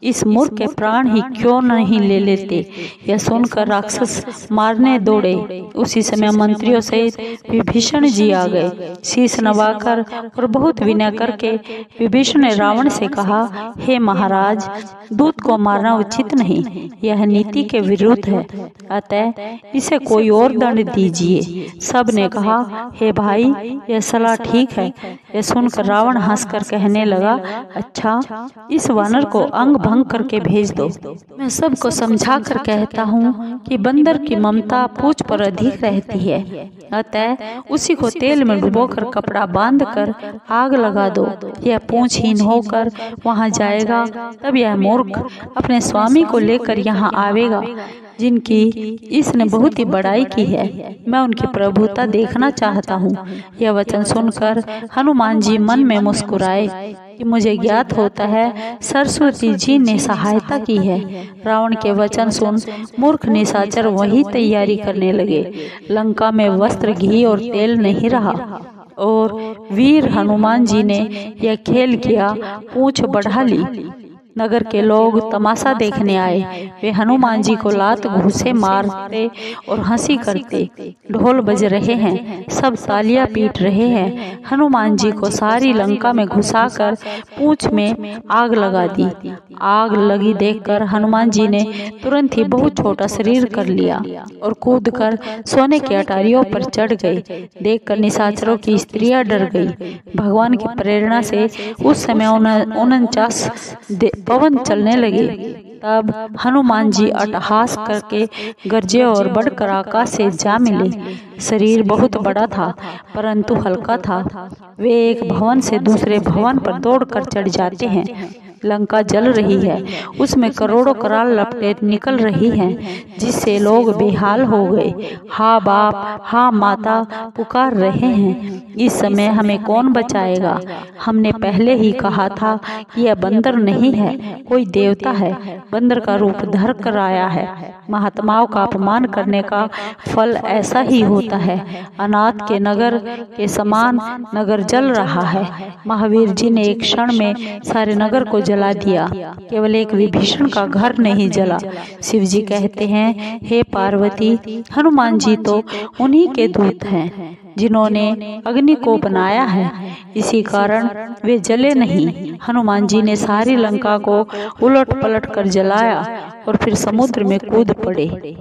इस मूर्ख के प्राण ही क्यों नहीं ले लेते। यह सुनकर राक्षस मारने दौड़े। उसी समय मंत्रियों सहित विभीषण जी आ गए। शीश नवाकर और बहुत विनय करके विभीषण ने रावण से कहा, हे महाराज, दूत को मारना उचित नहीं, यह नीति के विरुद्ध है, अतः इसे कोई और दंड दीजिए। सब ने कहा, हे भाई, यह सलाह ठीक है। यह सुनकर रावण हंसकर कहने लगा, अच्छा, इस वानर को अंग भंग करके भेज दो। मैं सबको समझा कर कहता हूँ कि बंदर की ममता पूंछ पर अधिक रहती है, अतः उसी को तेल में डुबोकर कपड़ा बांधकर आग लगा दो। यह पूंछहीन होकर वहाँ जाएगा, तब यह मूर्ख अपने स्वामी को लेकर यहाँ आवेगा, जिनकी इसने बहुत ही बड़ाई की है। मैं उनकी प्रभुता देखना चाहता हूँ। यह वचन सुनकर हनुमान जी मन में मुस्कुराए कि मुझे ज्ञात होता है सरस्वती जी ने सहायता की है। रावण के वचन सुन मूर्ख निशाचर वही तैयारी करने लगे। लंका में वस्त्र, घी और तेल नहीं रहा और वीर हनुमान जी ने यह खेल किया, पूंछ बढ़ा ली। नगर के लोग तमाशा देखने आए। वे हनुमान जी को लात घूंसे मारते और हंसी करते। ढोल बज रहे हैं, सब तालियां पीट रहे हैं। हनुमान जी को सारी लंका में घुसाकर पूंछ में आग लगा दी। आग लगी देखकर हनुमान जी ने तुरंत ही बहुत छोटा शरीर कर लिया और कूदकर सोने की अटारियों पर चढ़ गए। देखकर निशाचरों की स्त्रियां डर गई। भगवान की प्रेरणा से उस समय 49 पवन चलने लगे। तब हनुमान जी अट्टहास करके गरजे और बढ़कर आकाश से जा मिले। शरीर बहुत बड़ा था परंतु हल्का था। वे एक भवन से दूसरे भवन पर दौड़कर चढ़ जाते हैं। लंका जल रही है, उसमें करोड़ों कराल लपटें निकल रही हैं, जिससे लोग बेहाल हो गए। हा बाप, हा माता पुकार रहे हैं। इस समय हमें कौन बचाएगा? हमने पहले ही कहा था कि यह बंदर नहीं है, कोई देवता है, बंदर का रूप धर कर आया है। महात्माओं का अपमान करने का फल ऐसा ही होता है। अनाथ के नगर के समान नगर जल रहा है। महावीर जी ने एक क्षण में सारे नगर को जला दिया, केवल एक विभीषण का घर नहीं जला। शिव जी कहते हैं, हे पार्वती, हनुमान जी तो उन्हीं के दूत हैं जिन्होंने अग्नि को बनाया है, इसी कारण वे जले नहीं। हनुमान जी ने सारी लंका को उलट पलट कर जलाया और फिर समुद्र में कूद पड़े।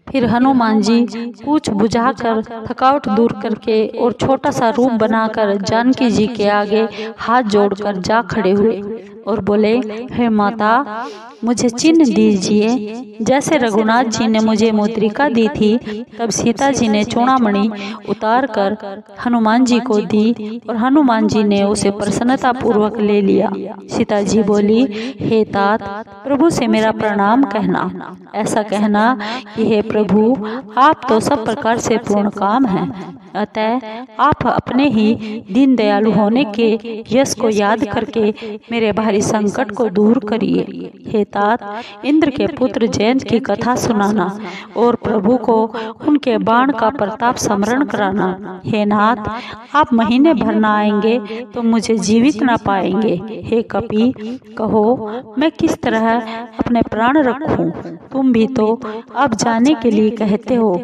फिर हनुमान जी पूछ बुझाकर थकावट दूर करके और छोटा सा रूप बनाकर जानकी जी के आगे हाथ जोड़कर जा खड़े हुए और बोले, हे माता, मुझे चिन्ह दीजिए। जैसे रघुनाथ जी ने मुझे मुद्रिका दी थी, तब सीता जी ने चूड़ामणि उतार कर हनुमान जी को दी और हनुमान जी ने उसे प्रसन्नता पूर्वक ले लिया। सीता जी बोली, हे तात, प्रभु से मेरा प्रणाम कहना। ऐसा कहना कि हे प्रभु, आप तो सब प्रकार से पूर्ण काम हैं, अतः आप अपने ही दीन दयालु होने के यश को याद करके मेरे भारी संकट को दूर करिए। हे तात, इंद्र के पुत्र जयंत की कथा सुनाना और प्रभु को उनके बाण का प्रताप स्मरण कराना। हे नाथ, आप महीने भर न आएंगे तो मुझे जीवित न पाएंगे। हे कपि, कहो मैं किस तरह अपने प्राण रखूं? तुम भी तो अब जाने के लिए कहते हो।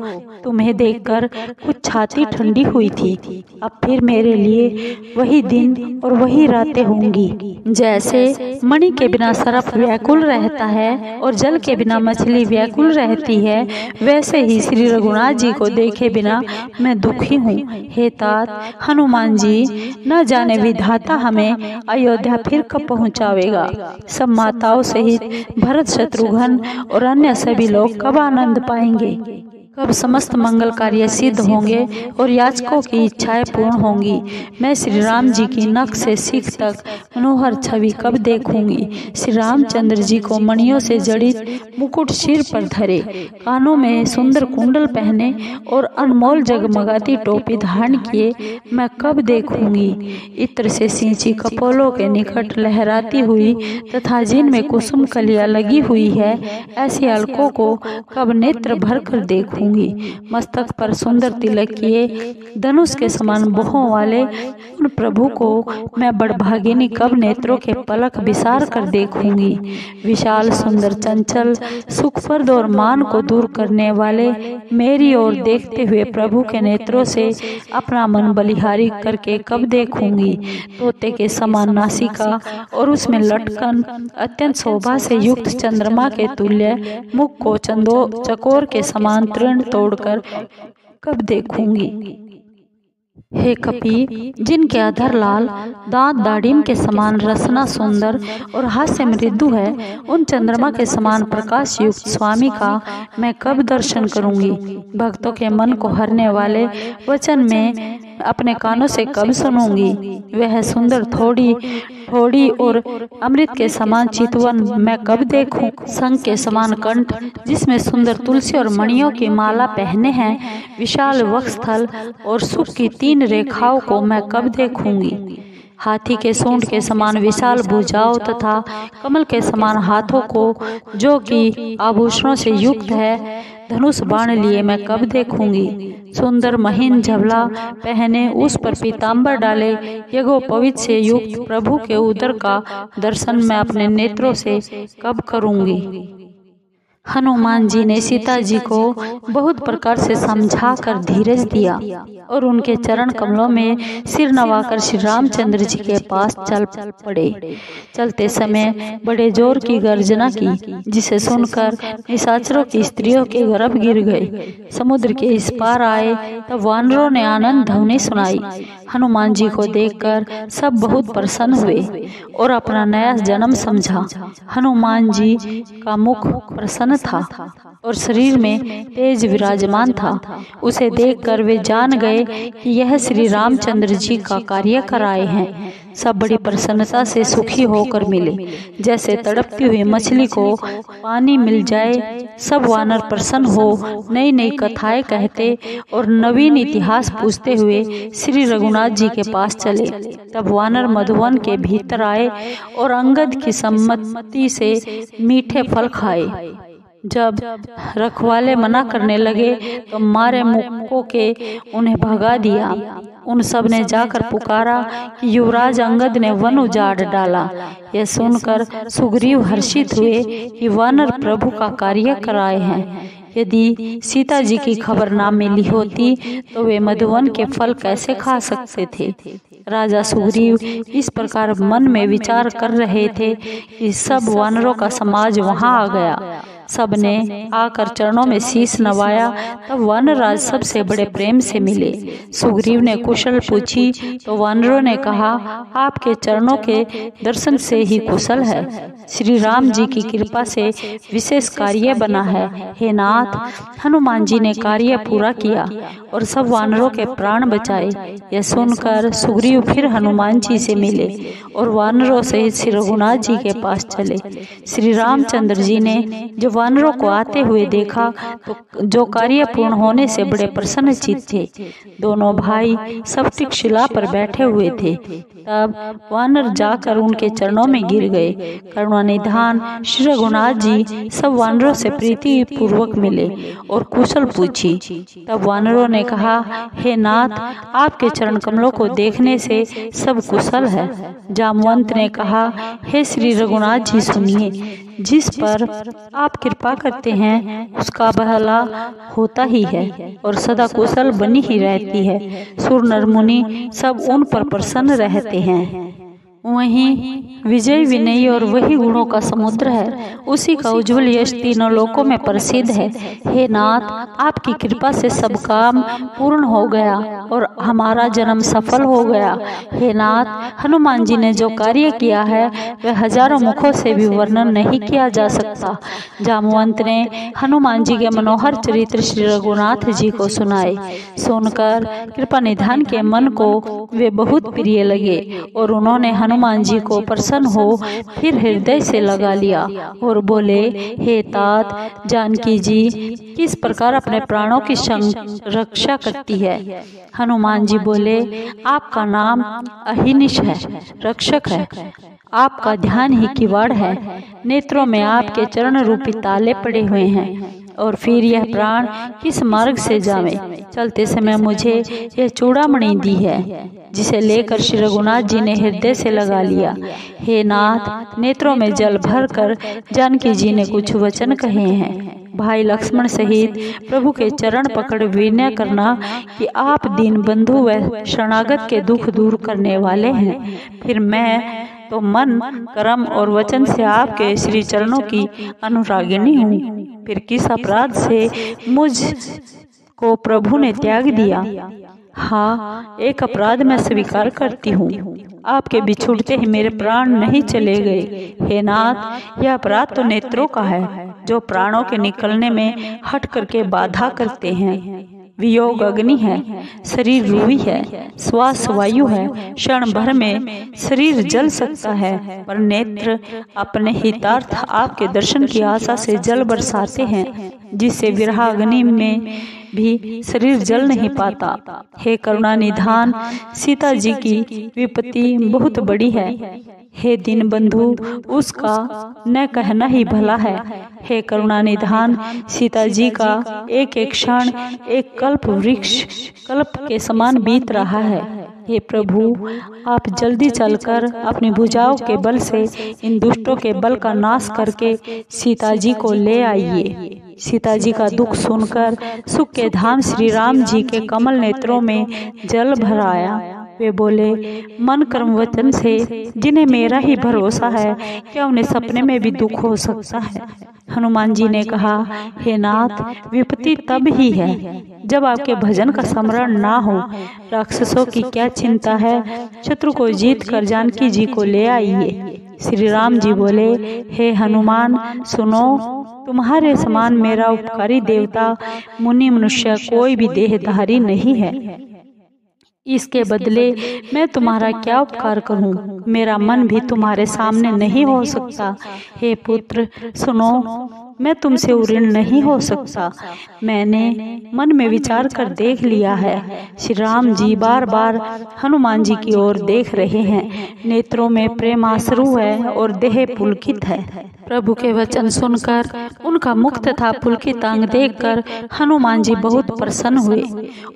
तुम्हें देखकर कुछ छाती ठंडी हुई थी। अब फिर मेरे लिए वही दिन और वही रातें होंगी। जैसे मणि के बिना सर्प व्याकुल रहता है और जल के बिना मछली व्याकुल रहती है, वैसे ही श्री रघुनाथ जी को देखे बिना मैं दुखी हूँ। हे तात, हनुमान जी, न जाने विधाता हमें अयोध्या फिर कब पहुँचावेगा। सब माताओं सहित भरत, शत्रुघ्न और अन्य सभी लोग कब आनंद पाएंगे। कब समस्त मंगल कार्य सिद्ध होंगे और याचकों की इच्छाएं पूर्ण होंगी। मैं श्री राम जी की नख से सीख तक मनोहर छवि कब देखूंगी। श्री रामचंद्र जी को मणियों से जड़ित मुकुट सिर पर धरे, कानों में सुंदर कुंडल पहने और अनमोल जगमगाती टोपी धारण किए मैं कब देखूंगी। इत्र से सिंची कपोलों के निकट लहराती हुई तथा जिनमें कुसुम कलियां लगी हुई है, ऐसी अलकों को कब नेत्र भर कर देखूंगी। मस्तक पर सुंदर तिलक किए धनुष के समान भुजों वाले उन प्रभु को मैं बड़भागिनी कब नेत्रों के पलक विसार कर देखूंगी। विशाल, सुंदर, चंचल, सुखप्रद और मान को दूर करने वाले मेरी ओर देखते हुए प्रभु के नेत्रों से अपना मन बलिहारी करके कब देखूंगी। तोते के समान नासिका और उसमें लटकन अत्यंत शोभा से युक्त चंद्रमा के तुल्य मुख को चकोर के समान तृण तोड़कर कब देखूंगी। हे कपि, जिनके अधर लाल, दांत दाढ़िम के समान रसना सुंदर और हास्य मृदु है, उन चंद्रमा के समान प्रकाश युक्त स्वामी का मैं कब दर्शन करूंगी। भक्तों के मन को हरने वाले वचन में अपने कानों से कब सुनूंगी। वह सुंदर थोड़ी और अमृत के समान चितवन मैं कब देखूं। संग के समान कंठ, जिसमें सुंदर तुलसी और मणियों की माला पहने हैं, विशाल वक्षस्थल और सुख की 3 रेखाओं को मैं कब देखूंगी। हाथी के सूंड के समान विशाल भुजाओं तथा कमल के समान हाथों को, जो कि आभूषणों से युक्त है, धनुष बाण लिए मैं कब देखूंगी। सुंदर महीन झबला पहने, उस पर पीताम्बर डाले, यज्ञोपवीत से युक्त प्रभु के उदर का दर्शन मैं अपने नेत्रों से कब करूंगी। हनुमान जी ने सीता जी को बहुत प्रकार से समझाकर धीरज दिया और उनके चरण कमलों में सिर नवाकर श्री रामचंद्र जी के पास चल पड़े। चलते समय बड़े जोर की गर्जना की, जिसे सुनकर निशाचरों की स्त्रियों के गर्भ गिर गए। समुद्र के इस पार आए तब वानरों ने आनंद ध्वनि सुनाई। हनुमान जी को देखकर सब बहुत प्रसन्न हुए और अपना नया जन्म समझा। हनुमान जी का मुख प्रसन्न था और शरीर में तेज विराजमान था। उसे देखकर वे जान गए कि यह श्री रामचंद्र जी का कार्य कराए हैं। सब बड़ी प्रसन्नता से सुखी होकर मिले, जैसे तड़पती हुई मछली को पानी मिल जाए। सब वानर प्रसन्न हो नई नई कथाएं कहते और नवीन इतिहास पूछते हुए श्री रघुनाथ जी के पास चले। तब वानर मधुवन के भीतर आए और अंगद की सम्मति से मीठे फल खाए। जब रखवाले मना करने लगे तो मारे मुक्कों के उन्हें भगा दिया। उन सब ने जाकर पुकारा कि युवराज अंगद ने वन उजाड़ डाला। यह सुनकर सुग्रीव हर्षित हुए कि वानर प्रभु का कार्य कराए हैं। यदि सीता जी की खबर ना मिली होती तो वे मधुवन के फल कैसे खा सकते थे। राजा सुग्रीव इस प्रकार मन में विचार कर रहे थे कि सब वानरों का समाज वहां आ गया। सबने आकर चरणों में शीश नवाया। तब वानरराज सबसे बड़े प्रेम से मिले। सुग्रीव ने कुशल पूछी तो वानरों ने कहा, आपके चरणों के दर्शन से ही कुशल है। श्री राम जी की कृपा से विशेष कार्य बना है। हे नाथ, हनुमान जी ने कार्य पूरा किया और सब वानरों के प्राण बचाए। यह सुनकर सुग्रीव फिर हनुमान जी से मिले और वानरों सहित श्री रघुनाथ जी के पास चले। श्री रामचंद्र जी ने जब वानरों को आते हुए देखा तो जो कार्य पूर्ण होने से बड़े प्रसन्नचित्त थे। दोनों भाई स्फटिक शिला पर बैठे हुए थे। तब वानर जाकर उनके चरणों में गिर गए। करुणानिधान श्री रघुनाथ जी सब वानरों से प्रीति पूर्वक मिले और कुशल पूछी। तब वानरों ने कहा, हे नाथ, आपके चरण कमलों को देखने से सब कुशल है। जामवंत ने कहा, हे श्री रघुनाथ जी सुनिए, जिस पर आप कृपा करते हैं उसका भला होता ही है और सदा कुशल बनी ही रहती है। सुर नर मुनि सब उन पर प्रसन्न रहते हैं। वहीं विजय विनयी और वही गुणों का समुद्र है। उसी का उज्जवल यश तीनों लोकों में प्रसिद्ध है। हे नाथ, आपकी कृपा से सब काम पूर्ण हो गया और हमारा जन्म सफल हो गया। हे नाथ, हनुमान जी ने जो कार्य किया है वह हजारों मुखों से भी वर्णन नहीं किया जा सकता। जामवंत ने हनुमान जी के मनोहर चरित्र श्री रघुनाथ जी को सुनाए। सुनकर कृपा निधान के मन को वे बहुत प्रिय लगे और उन्होंने हनुमान जी को प्रसन्न हो फिर हृदय से लगा लिया और बोले, हे तात, जानकी जी किस प्रकार अपने प्राणों की रक्षा करती है। हनुमान जी बोले, आपका नाम अहिनिश है, रक्षक है। आपका ध्यान ही किवाड़ है। नेत्रों में आपके चरण रूपी ताले पड़े हुए हैं और फिर यह प्राण किस मार्ग से जावे। चलते समय मुझे यह चूड़ामणि दी है जिसे लेकर श्री रघुनाथ जी ने हृदय से लगा लिया। हे नाथ, नेत्रों में जल भर कर जानकी जी ने कुछ वचन कहे हैं। भाई लक्ष्मण सहित प्रभु के चरण पकड़ विनय करना कि आप दीन बंधु व शरणागत के दुख दूर करने वाले हैं। फिर मैं तो मन, कर्म और वचन से आपके श्री चरणों की अनुरागिनी हूँ। फिर किस अपराध से मुझ को प्रभु ने त्याग दिया। हाँ, एक अपराध मैं स्वीकार करती हूँ। आपके बिछुड़ते ही मेरे प्राण नहीं चले गए। हे नाथ, यह अपराध तो नेत्रों का है जो प्राणों के निकलने में हट करके बाधा करते हैं। वियोग अग्नि है, शरीर रूही है, श्वास वायु है, क्षण भर में शरीर जल सकता है, पर नेत्र अपने हितार्थ आपके दर्शन की आशा से जल बरसाते हैं, जिससे विरहाग्नि में भी शरीर जल नहीं पाता। हे करुणा निधान, सीता जी की विपत्ति बहुत बड़ी है। हे दीन बंधु, उसका न कहना ही भला है। हे करुणा निधान, सीता जी का एक एक क्षण एक कल्प वृक्ष कल्प के समान बीत रहा है। हे प्रभु, आप जल्दी चलकर अपनी भुजाओं के बल से इन दुष्टों के बल का नाश करके सीता जी को ले आइए। सीता जी का दुख सुनकर सुख के धाम श्री राम जी के कमल नेत्रों में जल भर आया। वे बोले, मन कर्म वचन से जिन्हें मेरा ही भरोसा है, क्या उन्हें सपने में भी दुख हो सकता है। हनुमान जी ने कहा, हे नाथ, विपत्ति तब ही है जब आपके भजन का स्मरण ना हो। राक्षसों की क्या चिंता है, शत्रु को जीत कर जानकी जी को ले आइए। श्री राम जी बोले, हे हनुमान सुनो, तुम्हारे समान मेरा उपकारी देवता मुनि मनुष्य कोई भी देहधारी नहीं है। इसके बदले मैं तुम्हारा क्या उपकार करूं? मेरा मन भी तुम्हारे सामने नहीं हो सकता। हे पुत्र सुनो, मैं तुमसे ऋण नहीं हो सकता। मैंने मन में विचार कर देख लिया है। श्री राम जी बार बार हनुमान जी की ओर देख रहे हैं। नेत्रों में प्रेमाश्रु है और देह पुलकित है। प्रभु के वचन सुनकर उनका मुख तथा पुलकित अंग देखकर हनुमान जी बहुत प्रसन्न हुए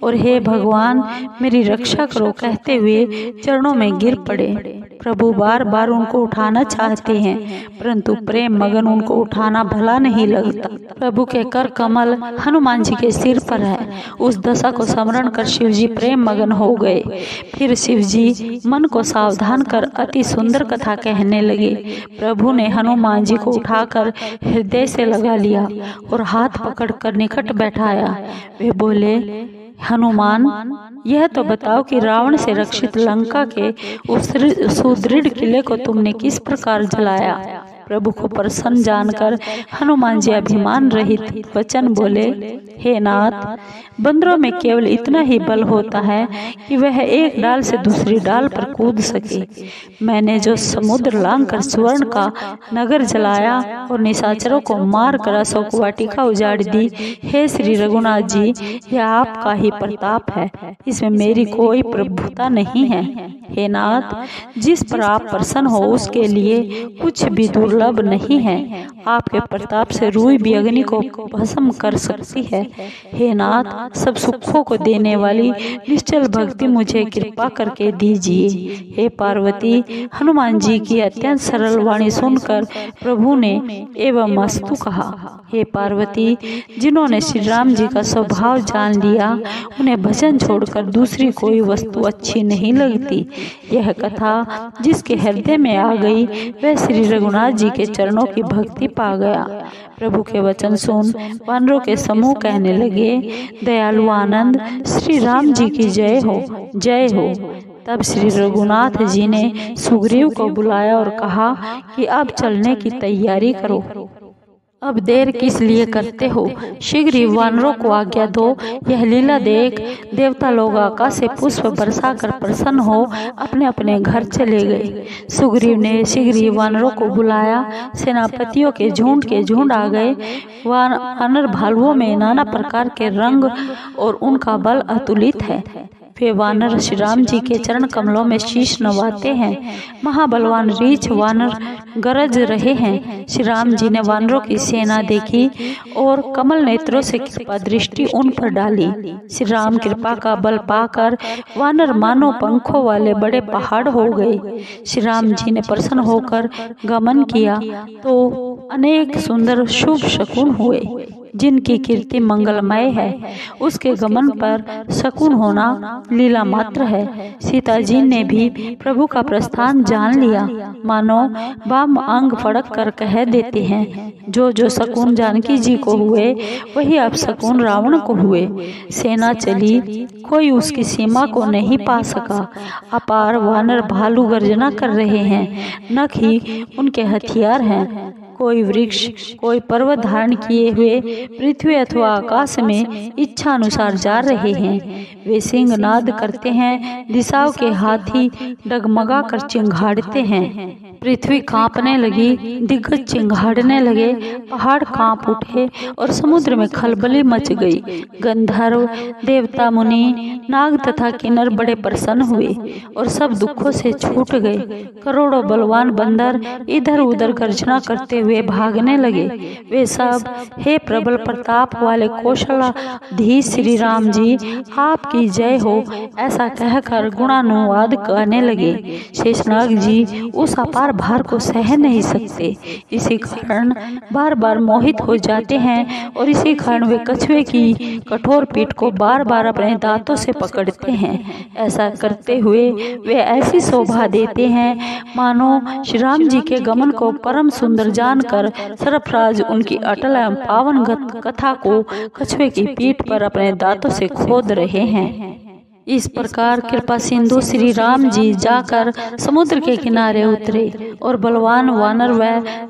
और हे भगवान मेरी रक्षा करो कहते हुए चरणों में गिर पड़े। प्रभु बार बार उनको उठाना चाहते हैं परंतु प्रेम मगन उनको उठाना भला नहीं लगता। प्रभु के कर कमल हनुमान जी के सिर पर है। उस दशा को स्मरण कर शिव जी प्रेम मगन हो गए। फिर शिव जी मन को सावधान कर अति सुंदर कथा कहने लगे। प्रभु ने हनुमान जी को उठाकर हृदय से लगा लिया और हाथ पकड़कर निकट बैठाया। वे बोले, हनुमान यह तो बताओ कि रावण से रक्षित लंका के उस सुदृढ़ किले को तुमने किस प्रकार जलाया। प्रभु को प्रसन्न जानकर हनुमान जी अभिमान रहित वचन बोले, हे नाथ, बंदरों में केवल इतना ही बल होता है कि वह एक डाल से दूसरी डाल पर कूद सके। मैंने जो समुद्र लांघकर सुवर्ण का नगर जलाया और निशाचरों को मार कर अशोक वाटिका उजाड़ दी, हे श्री रघुनाथ जी, यह आपका ही प्रताप है, इसमें मेरी कोई प्रभुता नहीं है। हे नाथ, जिस पर आप प्रसन्न हो उसके लिए कुछ भी दुर्लभ नहीं है। आपके प्रताप से रूई भी अग्नि को भस्म कर सकती है। हे नाथ, सब सुखों को देने वाली निश्चल भक्ति मुझे कृपा करके दीजिए। हे पार्वती, हनुमान जी की अत्यंत सरल वाणी सुनकर प्रभु ने एवं मस्तु कहा। हे पार्वती, जिन्होंने श्री राम जी का स्वभाव जान लिया उन्हें भजन छोड़कर दूसरी कोई वस्तु अच्छी नहीं लगती। यह कथा जिसके हृदय में आ गई वह श्री रघुनाथ जी के चरणों की भक्ति पा गया। प्रभु के वचन सुन वानरों के समूह कहने लगे, दयालु आनंद श्री राम जी की जय हो, जय हो। तब श्री रघुनाथ जी ने सुग्रीव को बुलाया और कहा कि अब चलने की तैयारी करो। अब देर किस लिए करते हो, शीघ्र ही वानरों को आज्ञा दो। यह लीला देख देवता लोग आकाश से पुष्प बरसा कर प्रसन्न हो अपने अपने घर चले गए। सुग्रीव ने शीघ्र ही वानरों को बुलाया। सेनापतियों के झुंड आ गए। वानर भालुओं में नाना प्रकार के रंग और उनका बल अतुलित है। वे वानर श्री राम जी के चरण कमलों में शीश नवाते हैं। महाबलवान रीछ वानर गरज रहे हैं। श्री राम जी ने वानरों की सेना देखी और कमल नेत्रों से कृपा दृष्टि उन पर डाली। श्री राम कृपा का बल पाकर वानर मानो पंखों वाले बड़े पहाड़ हो गए। श्री राम जी ने प्रसन्न होकर गमन किया तो अनेक सुंदर शुभ शकुन हुए। जिनकी कीर्ति मंगलमय है उसके गमन पर शकुन होना लीला मात्र है। सीता जी ने भी प्रभु का प्रस्थान जान लिया। मानो वाम अंग फड़क कर कह देते हैं, जो जो शकुन जानकी जी को हुए वही अब शकुन रावण को हुए। सेना चली, कोई उसकी सीमा को नहीं पा सका। अपार वानर भालू गर्जना कर रहे हैं, नख ही उनके हथियार हैं। कोई वृक्ष, कोई पर्वत धारण किए हुए पृथ्वी अथवा आकाश में इच्छा अनुसार जा रहे हैं। वे सिंह नाद करते हैं, दिशाओं के हाथी डगमगा कर चिंघाड़ते हैं। पृथ्वी कांपने लगी, दिग्गज चिंघाड़ने लगे, पहाड़ कांप उठे और समुद्र में खलबली मच गई। गंधर्व, देवता, मुनि, नाग तथा किन्नर बड़े प्रसन्न हुए और सब दुखों से छूट गए। करोड़ों बलवान बंदर इधर उधर गर्जना करते हुए भागने लगे। वे सब, हे प्रबल प्रताप वाले कौशलाधीश श्री राम जी, आपकी जय हो, ऐसा कहकर गुणानुवाद करने लगे। शेषनाग जी उस अपार भार को सह नहीं सकते, इसी कारण बार बार मोहित हो जाते हैं और इसी कारण वे कछुए की कठोर पीठ को बार बार अपने दांतों से पकड़ते हैं। ऐसा करते हुए वे ऐसी शोभा देते हैं मानो श्री राम जी के गमन को परम सुंदर जानकर सरफराज उनकी अटल एवं पावन कथा को कछुए की पीठ पर अपने दांतों से खोद रहे हैं। इस प्रकार कृपा सिंधु श्री राम जी जाकर समुद्र के किनारे उतरे और बलवान वानर व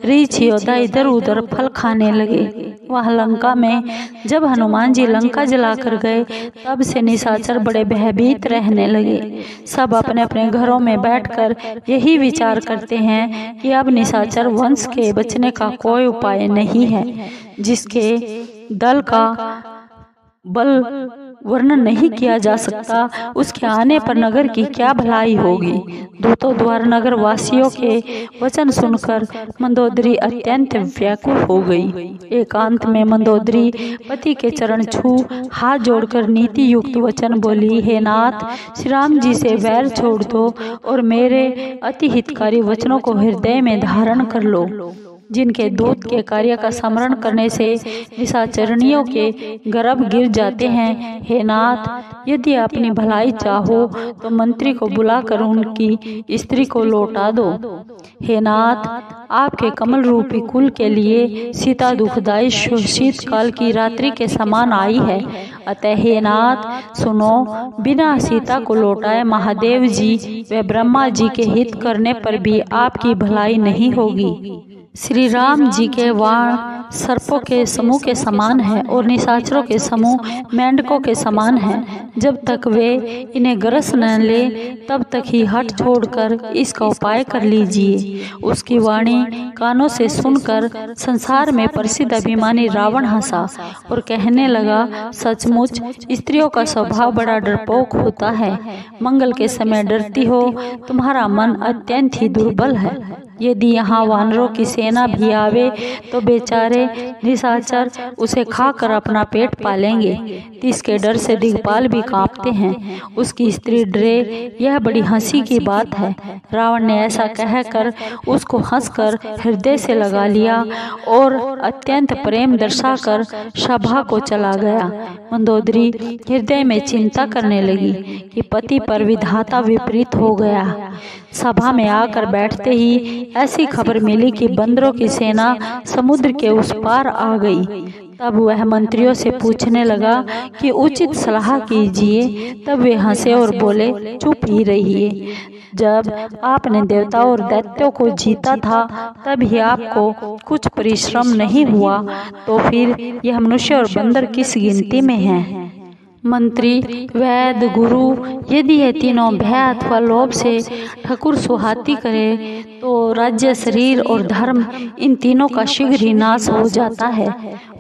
रीछ योद्धा इधर उधर फल खाने लगे। वह लंका में जब हनुमान जी लंका जलाकर गए तब से निशाचर बड़े भयभीत रहने लगे। सब अपने अपने घरों में बैठकर यही विचार करते हैं कि अब निशाचर वंश के बचने का कोई उपाय नहीं है। जिसके दल का बल वर्णन नहीं किया जा सकता। उसके आने पर नगर की क्या भलाई होगी। दूतों द्वारा नगर वासियों के वचन सुनकर मंदोदरी अत्यंत व्याकुल हो गई। एकांत में मंदोदरी पति के चरण छू हाथ जोड़कर नीति युक्त वचन बोली, हे नाथ, श्री राम जी से वैर छोड़ दो और मेरे अति हितकारी वचनों को हृदय में धारण कर लो, जिनके दूत के कार्य का स्मरण करने से निशाचरणियों के गर्भ गिर जाते हैं। हे नाथ, यदि अपनी भलाई चाहो तो मंत्री को बुलाकर उनकी स्त्री को लौटा दो। हे नाथ, आपके कमल रूपी कुल के लिए सीता दुखदायी शीतकाल की रात्रि के समान आई है। अतः हे नाथ सुनो, बिना सीता को लौटाए महादेव जी व ब्रह्मा जी के हित करने पर भी आपकी भलाई नहीं होगी। श्री राम जी के वाण सर्पों के समूह के समान है और निशाचरों के समूह मेंढकों के समान है। जब तक वे इन्हें ग्रस न ले तब तक ही हट छोड़कर इसका उपाय कर लीजिए। उसकी वाणी कानों से सुनकर संसार में प्रसिद्ध अभिमानी रावण हंसा और कहने लगा, सचमुच स्त्रियों का स्वभाव बड़ा डरपोक होता है। मंगल के समय डरती हो, तुम्हारा मन अत्यंत ही दुर्बल है। यदि यहाँ वानरों की सेना भी आवे तो बेचारे निशाचर उसे खाकर अपना पेट पालेंगे। इसके डर से दिग्पाल भी कांपते हैं। उसकी स्त्री डरे, यह बड़ी हंसी की बात है। रावण ने ऐसा कहकर उसको हंसकर हृदय से लगा लिया और अत्यंत प्रेम दर्शाकर सभा को चला गया। मंदोदरी हृदय में चिंता करने लगी कि पति पर विधाता विपरीत हो गया। सभा में आकर बैठते ही ऐसी खबर मिली कि बंदरों की सेना समुद्र के उस पार आ गई। तब वह मंत्रियों से पूछने लगा कि उचित सलाह कीजिए। तब वे हंसे और बोले, चुप ही रहिए। जब आपने देवताओं और दैत्यों को जीता था तब ही आपको कुछ परिश्रम नहीं हुआ, तो फिर यह मनुष्य और बंदर किस गिनती में हैं? मंत्री, वैद्य, गुरु यदि ये तीनों भय अथवा लोभ से ठकुर सुहाती करे तो राज्य, शरीर और धर्म इन तीनों का शीघ्र ही नाश हो जाता है।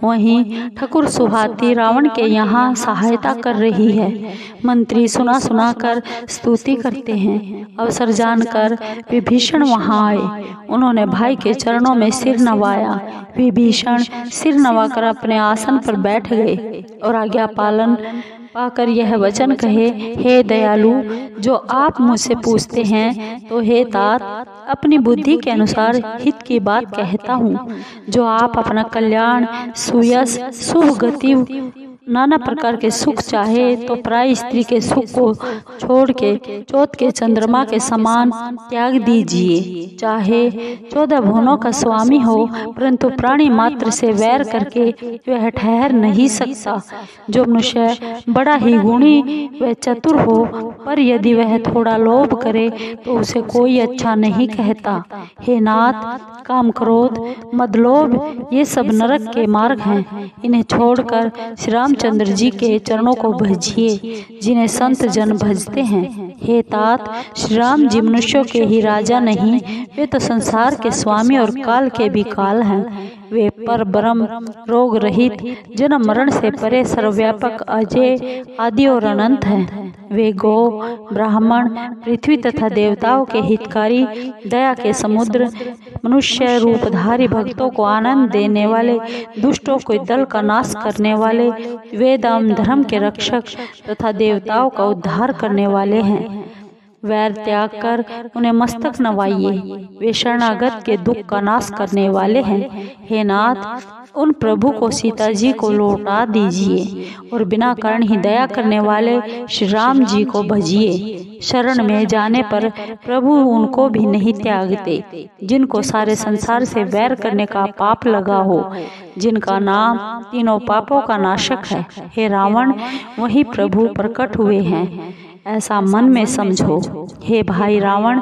वहीं ठकुर सुहाती रावण के यहाँ सहायता कर रही है। मंत्री सुना सुना कर स्तुति करते हैं। अवसर जानकर विभीषण वहाँ आए। उन्होंने भाई के चरणों में सिर नवाया। विभीषण सिर नवाकर अपने आसन पर बैठ गए और आज्ञा पालन पाकर यह वचन कहे, हे दयालु, जो आप मुझसे पूछते हैं तो हे तात, अपनी बुद्धि के अनुसार हित की बात कहता हूँ। जो आप अपना कल्याण, सुयश, शुभ गति, नाना प्रकार के सुख चाहे तो प्राय स्त्री के सुख को छोड़ के चौथ के चंद्रमा के समान त्याग दीजिए। चाहे 14 भुवनों का स्वामी हो, परंतु प्राणी मात्र से वैर करके वह ठहर नहीं सकता। जो मनुष्य बड़ा ही गुणी व चतुर हो, पर यदि वह थोड़ा लोभ करे तो उसे कोई अच्छा नहीं कहता। हे नाथ, काम, क्रोध, मद, लोभ ये सब नरक के मार्ग हैं। इन्हें छोड़कर श्री रामचंद्र जी के चरणों को भजिए, जिन्हें संत जन भजते हैं। हे तात, श्री राम जी मनुष्यों के ही राजा नहीं, वे तो संसार के स्वामी और काल के भी काल हैं। वे पर ब्रह्म, रोग रहित, जन्म मरण से परे, सर्वव्यापक, अजय, आदि और अनंत हैं। वे गो, ब्राह्मण, पृथ्वी तथा देवताओं के हितकारी, दया के समुद्र, मनुष्य रूपधारी, भक्तों को आनंद देने वाले, दुष्टों को दल का नाश करने वाले, वेद एवं धर्म के रक्षक तथा देवताओं का उद्धार करने वाले हैं। वैर त्याग कर उन्हें मस्तक नवाइए। वे शरणागत के दुख का नाश करने वाले हैं। हे नाथ, उन प्रभु को सीता जी को लौटा दीजिए और बिना कारण ही दया करने वाले श्री राम जी को भजिए। शरण में जाने पर प्रभु उनको भी नहीं त्यागते, जिनको सारे संसार से वैर करने का पाप लगा हो, जिनका नाम तीनों पापों का नाशक है। हे रावण, वही प्रभु प्रकट हुए हैं, ऐसा मन में समझो। हे भाई रावण,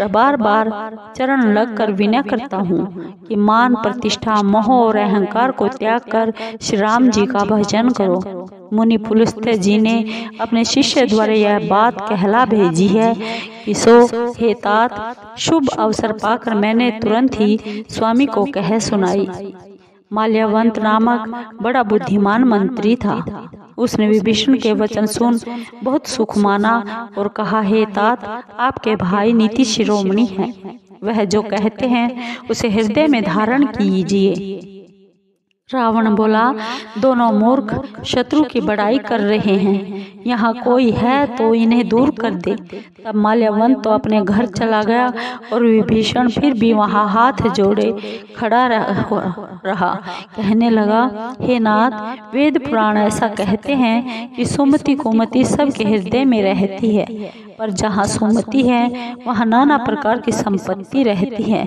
बार बार चरण लगकर विनय करता हूँ कि मान, प्रतिष्ठा, मोह और अहंकार को त्याग कर श्री राम जी का भजन करो। मुनि पुलस्त्य जी ने अपने शिष्य द्वारा यह बात कहला भेजी है कि सो हे तात, शुभ अवसर पाकर मैंने तुरंत ही स्वामी को कह सुनाई। माल्यवंत नामक बड़ा बुद्धिमान मंत्री था। उसने विभीषण के वचन सुन बहुत सुख माना और कहा, हे तात, आपके भाई नीति शिरोमणि हैं। वह जो कहते हैं उसे हृदय में धारण कीजिए। रावण बोला, दोनों मूर्ख शत्रु की बड़ाई कर रहे हैं। यहाँ कोई है तो इन्हें दूर कर दे। तब माल्यवंत तो अपने घर चला गया और विभीषण फिर भी वहाँ हाथ जोड़े खड़ा रहा। कहने लगा, हे नाथ, वेद पुराण ऐसा कहते हैं कि सुमति कुमति सबके हृदय में रहती है, पर जहाँ सुमति है वहाँ नाना प्रकार की संपत्ति रहती है,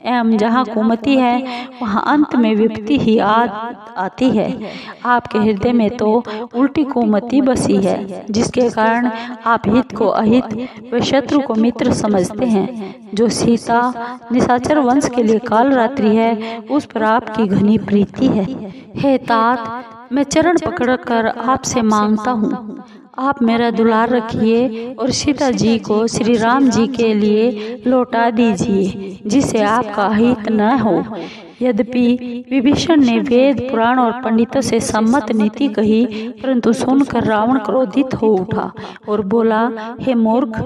एवं जहाँ कुमति है वहाँ अंत में विपत्ति ही आती है। आपके हृदय में तो उल्टी कुमति बसी है, जिसके कारण आप हित को अहित व शत्रु को मित्र समझते हैं। जो सीता निशाचर वंश के लिए काल रात्रि है, उस पर आपकी घनी प्रीति है। हे तात, मैं चरण पकड़कर आपसे मांगता हूँ, आप मेरा दुलार रखिए और सीता जी को श्री राम जी के लिए लौटा दीजिए, जिसे आपका हित न हो। यद्यपि विभीषण ने वेद पुराण और पंडितों से सम्मत नीति कही, परंतु सुनकर रावण क्रोधित हो उठा और बोला, हे मूर्ख,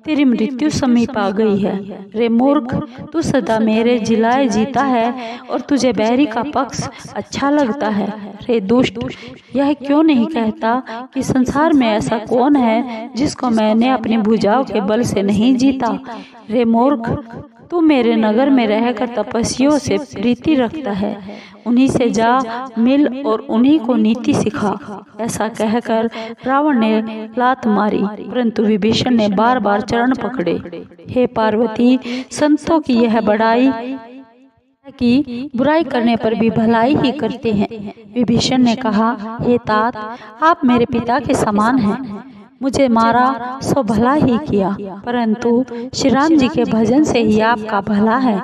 तेरी मृत्यु समीप आ गई है। रे मूर्ख, तू सदा मेरे जिलाए जीता है और तुझे बैरी का पक्ष अच्छा लगता है। रे दुष्ट, यह क्यों नहीं कहता कि संसार में ऐसा कौन है जिसको मैंने अपनी भुजाओं के बल से नहीं जीता। रे मूर्ख, तू मेरे नगर में रहकर तपस्वियों से प्रीति रखता है, उन्हीं से जा मिल और उन्हीं को नीति सिखा। ऐसा कहकर रावण ने लात मारी, परंतु विभीषण ने बार बार चरण पकड़े। हे पार्वती, संतों की यह बड़ाई कि बुराई करने पर भी भलाई ही करते हैं। विभीषण ने कहा, हे तात, आप मेरे पिता के समान हैं। मुझे मारा सो भला ही किया, परंतु श्री राम जी के भजन से ही आपका भला है।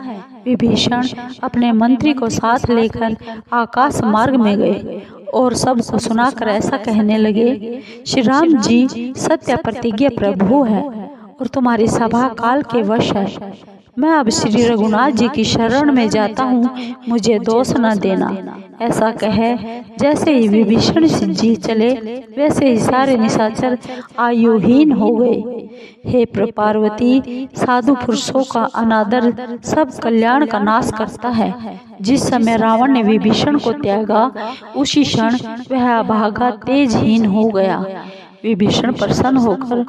विभीषण अपने मंत्री को साथ लेकर आकाश मार्ग में गए और सबको सुनाकर ऐसा कहने लगे, श्री राम जी सत्य प्रतिज्ञा प्रभु है और तुम्हारी सभा काल के वश है। मैं अब श्री रघुनाथ जी की शरण में जाता हूँ, मुझे दोष न देना। ऐसा कहे जैसे ही विभीषण जी चले, वैसे ही सारे निशाचर आयुहीन हो गए। हे पार्वती, साधु पुरुषों का अनादर सब कल्याण का नाश करता है। जिस समय रावण ने विभीषण को त्यागा, उसी क्षण वह अभागा तेजहीन हो गया। विभीषण प्रसन्न होकर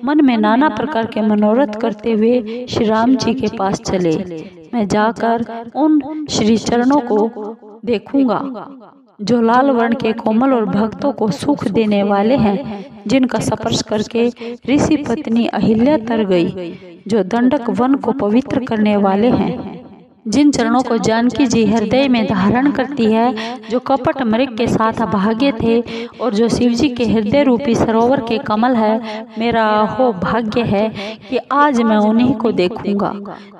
मन में नाना प्रकार के मनोरथ करते हुए श्री राम जी के पास चले। मैं जाकर उन श्री चरणों को देखूंगा जो लाल वर्ण के कोमल और भक्तों को सुख देने वाले हैं, जिनका स्पर्श करके ऋषि पत्नी अहिल्या तर गई, जो दंडक वन को पवित्र करने वाले हैं। जिन चरणों को जानकी जी हृदय में धारण करती है, जो कपट मृग के साथ अभागे थे और जो शिव जी के हृदय रूपी सरोवर के कमल है, मेरा हो भाग्य है कि आज मैं उन्हीं को देखूंगा।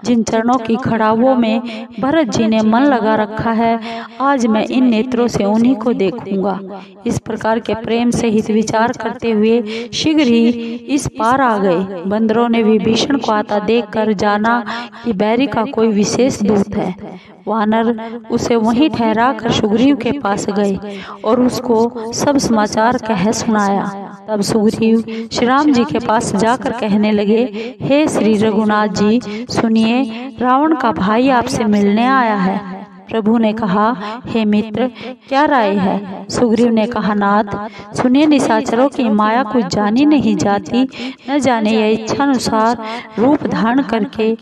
जिन चरणों की खड़ावों में भरत जी ने मन लगा रखा है, आज मैं इन नेत्रों से उन्हीं को देखूंगा। इस प्रकार के प्रेम से हित विचार करते हुए शीघ्र ही इस पार आ गए। बंदरों ने विभीषण को आता देख कर जाना कि बैरी का कोई विशेष दूत है। वानर उसे वहीं ठहरा कर सुग्रीव के पास गए और उसको सब समाचार कह सुनाया। तब सुग्रीव श्री राम जी के पास जाकर कहने लगे, हे श्री रघुनाथ जी, सुनिए, रावण का भाई आपसे मिलने आया है। प्रभु ने कहा, हे मित्र, क्या राय है? सुग्रीव ने कहा, नाथ सुनिए, निशाचरों की माया कुछ जानी नहीं जाती, न जाने यह इच्छानुसार रूप धारण करके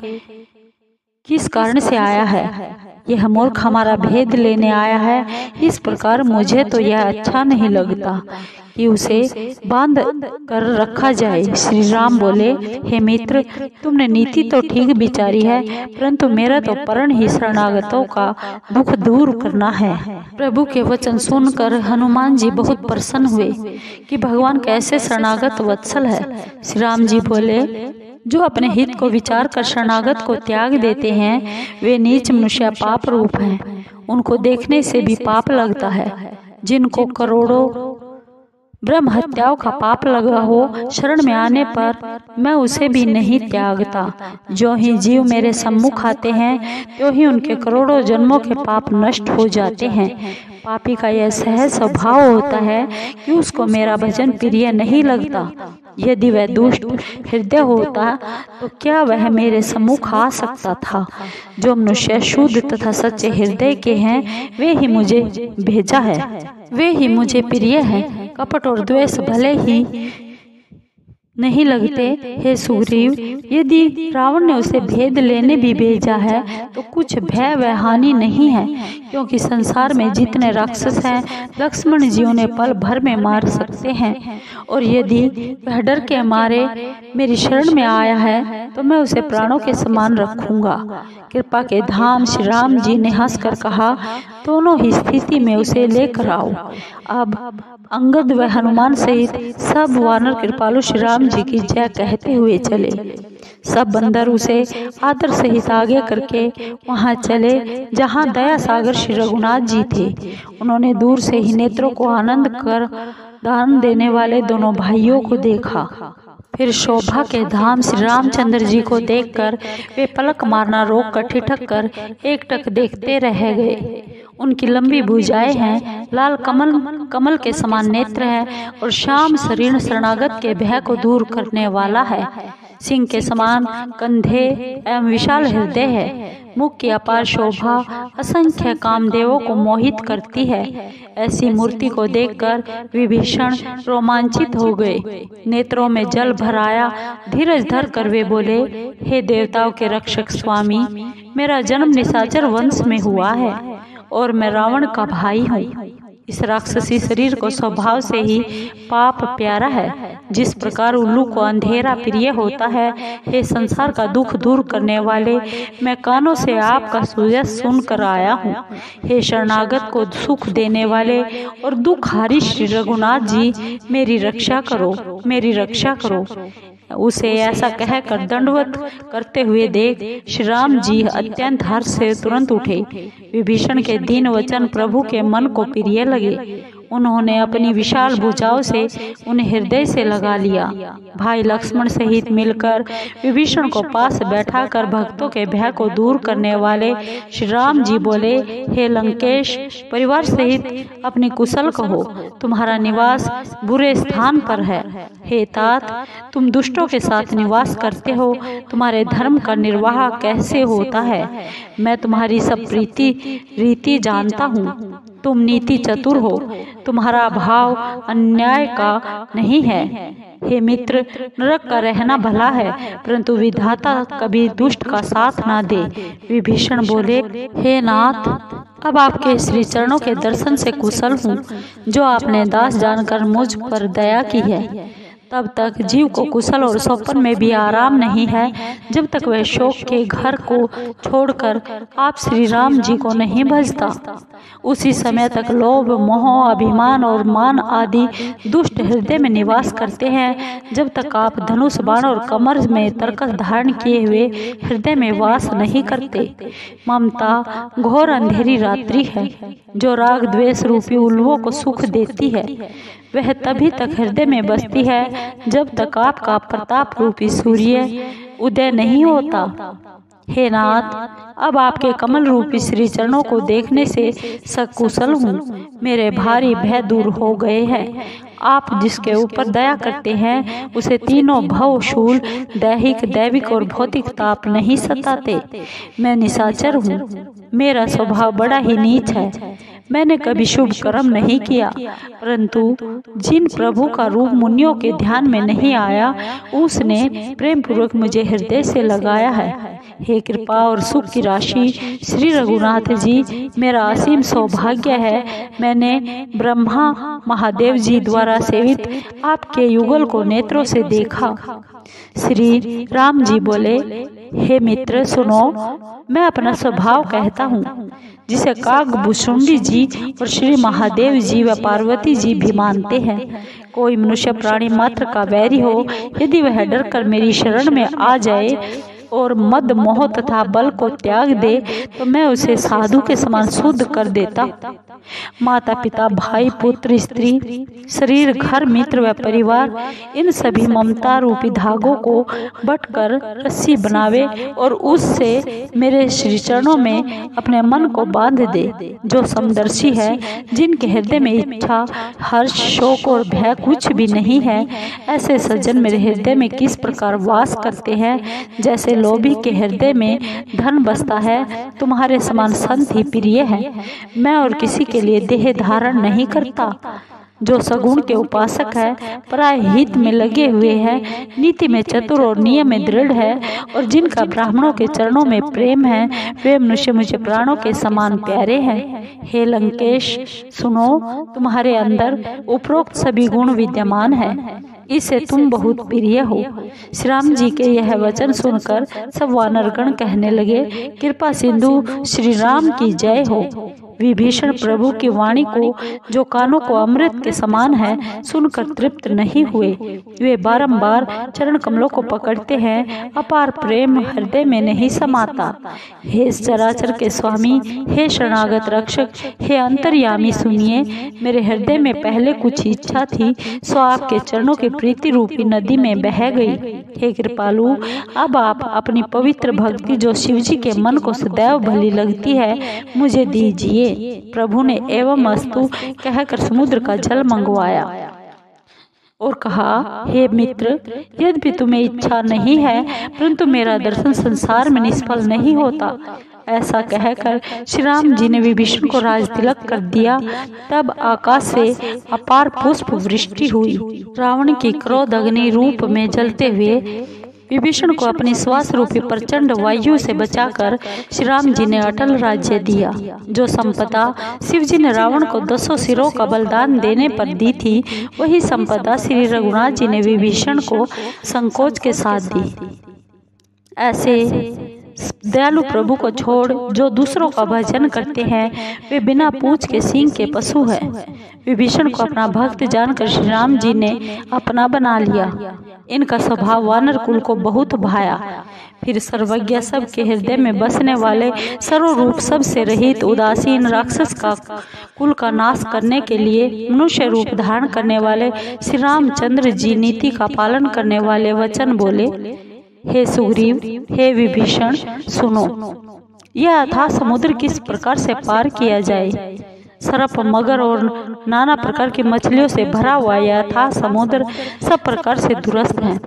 किस कारण से आया है। यह मूर्ख हमारा भेद लेने आया है। इस प्रकार मुझे तो यह अच्छा नहीं लगता कि उसे बांध कर रखा जाए। श्री राम बोले, हे मित्र, तुमने नीति तो ठीक विचारी है, परंतु मेरा तो परण ही शरणागतों का दुख दूर करना है। प्रभु के वचन सुनकर हनुमान जी बहुत प्रसन्न हुए कि भगवान कैसे शरणागत वत्सल है। श्री राम जी बोले, जो अपने हित को विचार कर शरणागत को त्याग देते हैं, वे नीच मनुष्य पाप रूप हैं। उनको देखने से भी पाप लगता है। जिनको करोड़ों ब्रह्म हत्याओं का पाप लगा हो, शरण में आने पर मैं उसे भी नहीं त्यागता। जो ही जीव मेरे सम्मुख आते हैं त्यों ही उनके करोड़ों जन्मों के पाप नष्ट हो जाते हैं। पापी का यह सहज स्वभाव होता है कि उसको मेरा भजन प्रिय नहीं लगता। यदि वह दुष्ट हृदय होता तो क्या वह मेरे सम्मुख आ सकता था? जो मनुष्य शुद्ध तथा सच्चे हृदय के हैं वे ही मुझे भेजा है, वे ही मुझे प्रिय हैं। कपट और द्वेष भले ही नहीं लगते। हे सुग्रीव, यदि रावण ने उसे भेद लेने भी भेजा है तो कुछ भय व हानि नहीं है, क्योंकि संसार में जितने राक्षस हैं लक्ष्मण जी उन्हें पल भर में मार सकते हैं। और यदि वह डर के मारे मेरी शरण में आया है तो मैं उसे प्राणों के समान रखूंगा। कृपा के धाम श्री राम जी ने हंसकर कहा, दोनों ही स्थिति में उसे लेकर आओ। अब अंगद व हनुमान सहित सब वानर कृपालु श्री राम जी की जय कहते हुए चले। सब बंदर उसे आदर सहित आगे करके वहां चले जहां दया सागर श्री रघुनाथ जी थे। उन्होंने दूर से ही नेत्रों को आनंद कर दान देने वाले दोनों भाइयों को देखा। फिर शोभा के धाम श्री रामचंद्र जी को देखकर वे पलक मारना रोक कर ठिठक कर एकटक देखते रह गए। उनकी लंबी भुजाएं हैं, लाल कमल के समान नेत्र है और श्याम शरीर शरणागत के भय को दूर करने वाला है। सिंह के समान कंधे एवं विशाल हृदय है। मुख की अपार शोभा असंख्य कामदेवों को मोहित करती है। ऐसी मूर्ति को देखकर विभीषण रोमांचित हो गए। नेत्रों में जल भर आया। धीरज धर कर वे बोले, हे देवताओं के रक्षक स्वामी, मेरा जन्म निशाचर वंश में हुआ है और मैं रावण का भाई हूँ। इस राक्षसी शरीर को स्वभाव से ही पाप प्यारा है। जिस प्रकार उल्लू को अंधेरा प्रिय होता है, हे संसार का दुख दूर करने वाले, मैं कानों से आपका सुजस सुनकर आया हूँ। हे शरणागत को सुख देने वाले और दुखहारी श्री रघुनाथ जी, मेरी रक्षा करो, मेरी रक्षा करो। उसे ऐसा कहकर दंडवत करते हुए देख श्री राम जी अत्यंत हर्ष से तुरंत उठे। विभीषण के दीन वचन प्रभु के मन को प्रिय लगे। उन्होंने अपनी विशाल भुजाओं से उन्हें हृदय से लगा लिया। भाई लक्ष्मण सहित मिलकर विभीषण को पास बैठाकर भक्तों के भय को दूर करने वाले श्री राम जी बोले, हे लंकेश, परिवार सहित अपनी कुशल कहो, तुम्हारा निवास बुरे स्थान पर है। हे तात, तुम दुष्टों के साथ निवास करते हो, तुम्हारे धर्म का निर्वाह कैसे होता है? मैं तुम्हारी सब रीति जानता हूँ। तुम नीति चतुर हो, तुम्हारा भाव अन्याय का नहीं है। हे मित्र, नरक का रहना भला है, परंतु विधाता कभी दुष्ट का साथ ना दे। विभीषण बोले, हे नाथ, अब आपके श्री चरणों के दर्शन से कुशल हूँ, जो आपने दास जानकर मुझ पर दया की है। तब तक जीव को कुशल और स्वप्न में भी आराम नहीं है, जब तक वह शोक के घर को छोड़कर आप श्री राम जी को नहीं भजता। उसी समय तक लोभ, मोह, अभिमान और मान आदि दुष्ट हृदय में निवास करते हैं, जब तक आप धनुष, बाण और कमर में तरकस धारण किए हुए हृदय में वास नहीं करते। ममता घोर अंधेरी रात्रि है, जो राग द्वेष रूपी उल्लुओं को सुख देती है। वह तभी तक हृदय में बसती है जब तक आपका प्रताप रूपी सूर्य उदय नहीं होता। हे नाथ, अब आपके कमल रूपी श्री चरणों को देखने से सकुशल हूँ। मेरे भारी भय दूर हो गए हैं। आप जिसके ऊपर दया करते हैं उसे तीनों भव, शूल, दैहिक, दैविक और भौतिक ताप नहीं सताते। मैं निशाचर हूँ, मेरा स्वभाव बड़ा ही नीच है। मैंने कभी शुभ कर्म नहीं किया, परंतु जिन प्रभु का रूप मुनियों के ध्यान में नहीं आया, उसने प्रेम पूर्वक मुझे हृदय से लगाया है। हे कृपा और सुख की राशि श्री रघुनाथ जी, मेरा असीम सौभाग्य है, मैंने ब्रह्मा महादेव जी द्वारा सेवित आपके युगल को नेत्रों से देखा। श्री राम जी बोले, हे मित्र सुनो, मैं अपना स्वभाव कहता हूँ, जिसे कागभूषुंडी जी और श्री महादेव जी व पार्वती जी भी मानते हैं। कोई मनुष्य प्राणी मात्र का वैरी हो, यदि वह डर कर मेरी शरण में आ जाए और मद, मोह तथा बल को त्याग दे, तो मैं उसे साधु के समान शुद्ध कर देता। माता पिता, भाई, पुत्र, स्त्री, शरीर, घर, मित्र व परिवार, इन सभी ममता रूपी धागों को बटकर रस्सी बनावे और उससे मेरे श्री चरणों में अपने मन को बांध दे। जो समदर्शी है, जिनके हृदय में इच्छा, हर्ष, शोक और भय कुछ भी नहीं है, ऐसे सज्जन मेरे हृदय में किस प्रकार वास करते हैं। जैसे लोभी के हृदय में धन बसता है, तुम्हारे समान संत ही प्रिय है। मैं और किसी के लिए देह धारण नहीं करता। जो सगुण के उपासक है, पराय हित में लगे हुए हैं, नीति में चतुर और नियम में दृढ़ है, और जिनका ब्राह्मणों के चरणों में प्रेम है, वे मनुष्य मुझे प्राणों के समान प्यारे हैं। हे लंकेश, सुनो, तुम्हारे अंदर उपरोक्त सभी गुण विद्यमान है, इससे तुम बहुत प्रिय हो। श्री राम जी के यह वचन सुनकर सब वानरगण कहने लगे, कृपा सिंधु श्री राम की जय हो। विभीषण प्रभु की वाणी को, जो कानों को अमृत के समान है, सुनकर तृप्त नहीं हुए। वे बारंबार चरण कमलों को पकड़ते हैं, अपार प्रेम हृदय में नहीं समाता। हे चराचर के स्वामी, हे शरणागत रक्षक, हे अंतर्यामी, सुनिए, मेरे हृदय में पहले कुछ इच्छा थी, सो आपके चरणों की प्रीति रूपी नदी में बह गई। हे कृपालु, अब आप अपनी पवित्र भक्ति, जो शिव जी के मन को सदैव भली लगती है, मुझे दीजिए। प्रभु ने एवं अस्तु कहकर समुद्र का जल मंगवाया और कहा, हे मित्र, यद्यपि तुम्हें इच्छा नहीं है, परंतु मेरा दर्शन संसार में निष्फल नहीं होता। ऐसा कहकर श्री राम जी ने विभीषण को राज तिलक कर दिया। तब आकाश से अपार पुष्प वृष्टि हुई। रावण की क्रोध अग्नि रूप में जलते हुए विभीषण को अपनी श्वास रूपी प्रचंड वायु से बचाकर श्री राम जी ने अटल राज्य दिया। जो संपदा शिव जी ने रावण को 10 सिरों का बलिदान देने पर दी थी, वही संपदा श्री रघुनाथ जी ने विभीषण को संकोच के साथ दी। ऐसे दयालु प्रभु को छोड़ जो दूसरों का भजन करते हैं, वे बिना पूंछ के सींग के पशु हैं। विभीषण को अपना भक्त जानकर श्री राम जी ने अपना बना लिया। इनका स्वभाव वानर कुल को बहुत भाया। फिर सर्वज्ञ, सबके हृदय में बसने वाले, सर्वरूप सबसे रहित, उदासीन राक्षस का कुल का नाश करने के लिए मनुष्य रूप धारण करने वाले श्री रामचंद्र जी नीति का पालन करने वाले वचन बोले, हे सुग्रीव, हे विभीषण, सुनो, यह अथाह समुद्र किस प्रकार से पार किया जाए। सर्प, मगर और नाना प्रकार की मछलियों से भरा हुआ यह अथाह समुद्र सब प्रकार से दुरस्त है।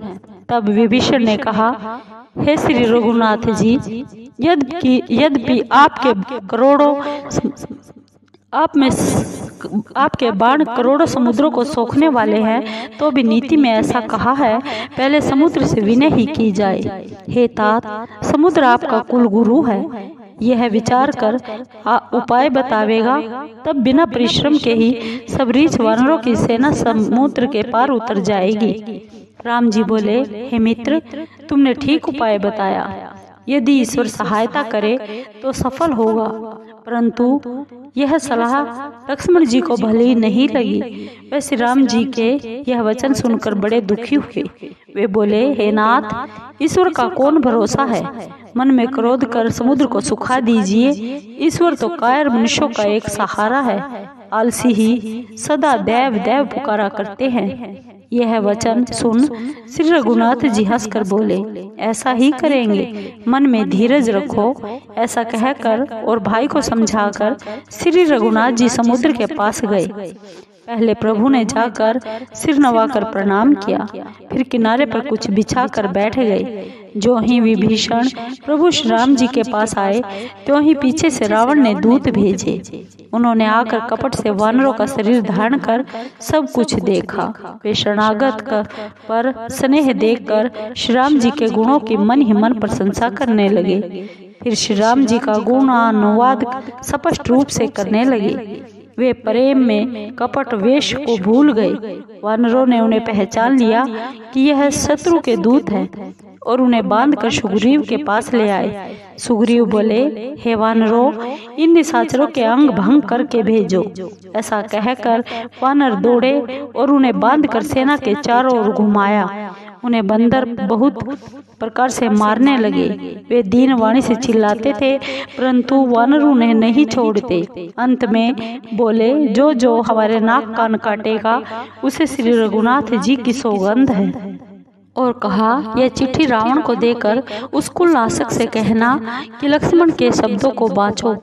तब विभीषण ने कहा, हे श्री रघुनाथ जी, यद्यपि आपके बाण करोड़ों समुद्रों को सोखने वाले हैं, तो भी नीति में ऐसा कहा है, पहले समुद्र से विनय ही की जाए। हे तात, समुद्र आपका कुल गुरु है, यह विचार कर उपाय बतावेगा, तब बिना परिश्रम के ही सब रीछ वानरों की सेना समुद्र के पार उतर जाएगी। राम जी बोले, हे मित्र, तुमने ठीक उपाय बताया। यदि ईश्वर सहायता करे तो सफल होगा, परंतु यह सलाह लक्ष्मण जी को भली नहीं लगी। वे श्री राम जी के यह वचन सुनकर बड़े दुखी हुए। वे बोले, हे नाथ, ईश्वर का कौन भरोसा है, मन में क्रोध कर समुद्र को सुखा दीजिए। ईश्वर तो कायर मनुष्यों का एक सहारा है, आलसी ही सदा देव देव पुकारा करते हैं। यह वचन सुन श्री रघुनाथ जी हंसकर बोले, ऐसा ही करेंगे, मन में धीरज रखो। ऐसा कहकर और भाई को समझाकर श्री रघुनाथ जी समुद्र के पास गए। पहले प्रभु ने जाकर सिर नवाकर प्रणाम किया, फिर किनारे पर कुछ बिछा कर बैठ गए। जो ही विभीषण प्रभु श्री राम जी के पास आए, त्यों ही पीछे से रावण ने दूत भेजे। उन्होंने आकर कपट से वानरों का शरीर धारण कर सब कुछ देखा। वे शरणागत पर स्नेह देखकर श्री राम जी के गुणों की मन ही मन प्रशंसा करने लगे। फिर श्री राम जी का गुणानुवाद स्पष्ट रूप से करने लगे। वे प्रेम में कपट वेश को भूल गए। वानरों ने उन्हें पहचान लिया कि यह शत्रु के दूत हैं और उन्हें बांधकर सुग्रीव के पास ले आए। सुग्रीव बोले, हे वानरों, इन निशाचरों के अंग भंग करके भेजो। ऐसा कहकर वानर दौड़े और उन्हें बांधकर सेना के चारों ओर घुमाया। उन्हें बंदर बहुत प्रकार से मारने लगे। वे दीन वाणी से चिल्लाते थे, परंतु वानर उन्हें नहीं छोड़ते। अंत में बोले, जो जो हमारे नाक कान काटेगा उसे श्री रघुनाथ जी की सौगंध है। और कहा, यह चिट्ठी रावण को देकर उस कुलनाशक से कहना कि लक्ष्मण के शब्दों को बाँचो,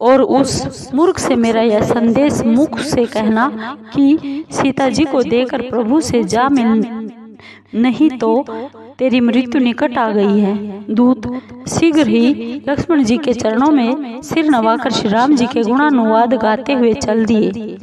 और उस मूर्ख से मेरा यह संदेश मुख से कहना कि सीता जी को देकर प्रभु से जा मिल, नहीं तो तेरी मृत्यु निकट आ गई है। दूत शीघ्र ही लक्ष्मण जी के चरणों में सिर नवाकर श्री राम जी के गुणानुवाद गाते हुए चल दिए।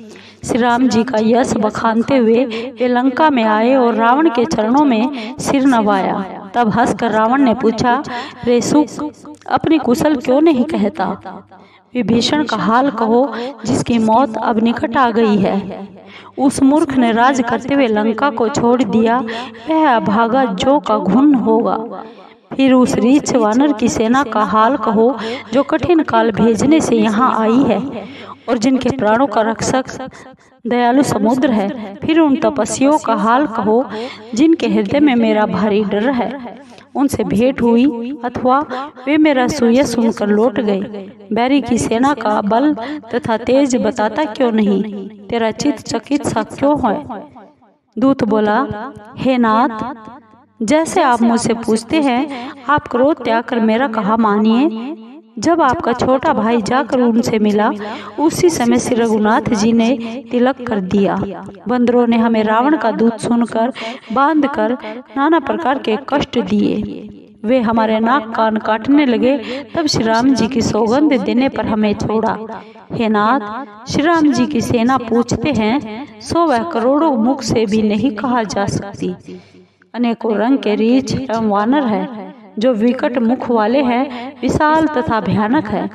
श्री राम जी का यश बखानते हुए वे लंका में आए और रावण के चरणों में सिर नवाया। तब हंसकर रावण ने पूछा, रे सुक, अपनी कुशल क्यों नहीं कहता? विभीषण का हाल कहो, जिसकी मौत अब निकट आ गई है। उस मूर्ख ने राज करते हुए लंका को छोड़ दिया, वह अभागा जो का घुन होगा। फिर उस रीछ वानर की सेना का हाल कहो, जो कठिन काल भेजने से यहाँ आई है और जिनके प्राणों का रक्षक दयालु समुद्र है। फिर उन तपस्वियों का हाल कहो, जिनके हृदय में मेरा भारी डर है। उनसे भेंट हुई अथवा वे मेरा सुयश सुनकर लौट गए। बैरी की सेना का बल तथा तेज बताता क्यों नहीं? तेरा चित्त चकित सा क्यों है? दूत बोला, हे नाथ, जैसे आप मुझसे पूछते हैं, आप क्रोध त्याग कर मेरा कहा मानिए। जब आपका छोटा भाई जाकर उनसे मिला, उसी समय श्री रघुनाथ जी ने तिलक कर दिया। बंदरों ने हमें रावण का दूत सुनकर बांधकर नाना प्रकार के कष्ट दिए। वे हमारे नाक कान काटने लगे। तब श्री राम जी की सौगंध देने पर हमें छोड़ा। हे नाथ, श्री राम जी की सेना पूछते हैं, सो वह करोड़ों मुख से भी नहीं कहा जा सकती। अनेकों रंग के रीछ एवं वानर है, जो विकट मुख वाले हैं, विशाल तथा भयानक है।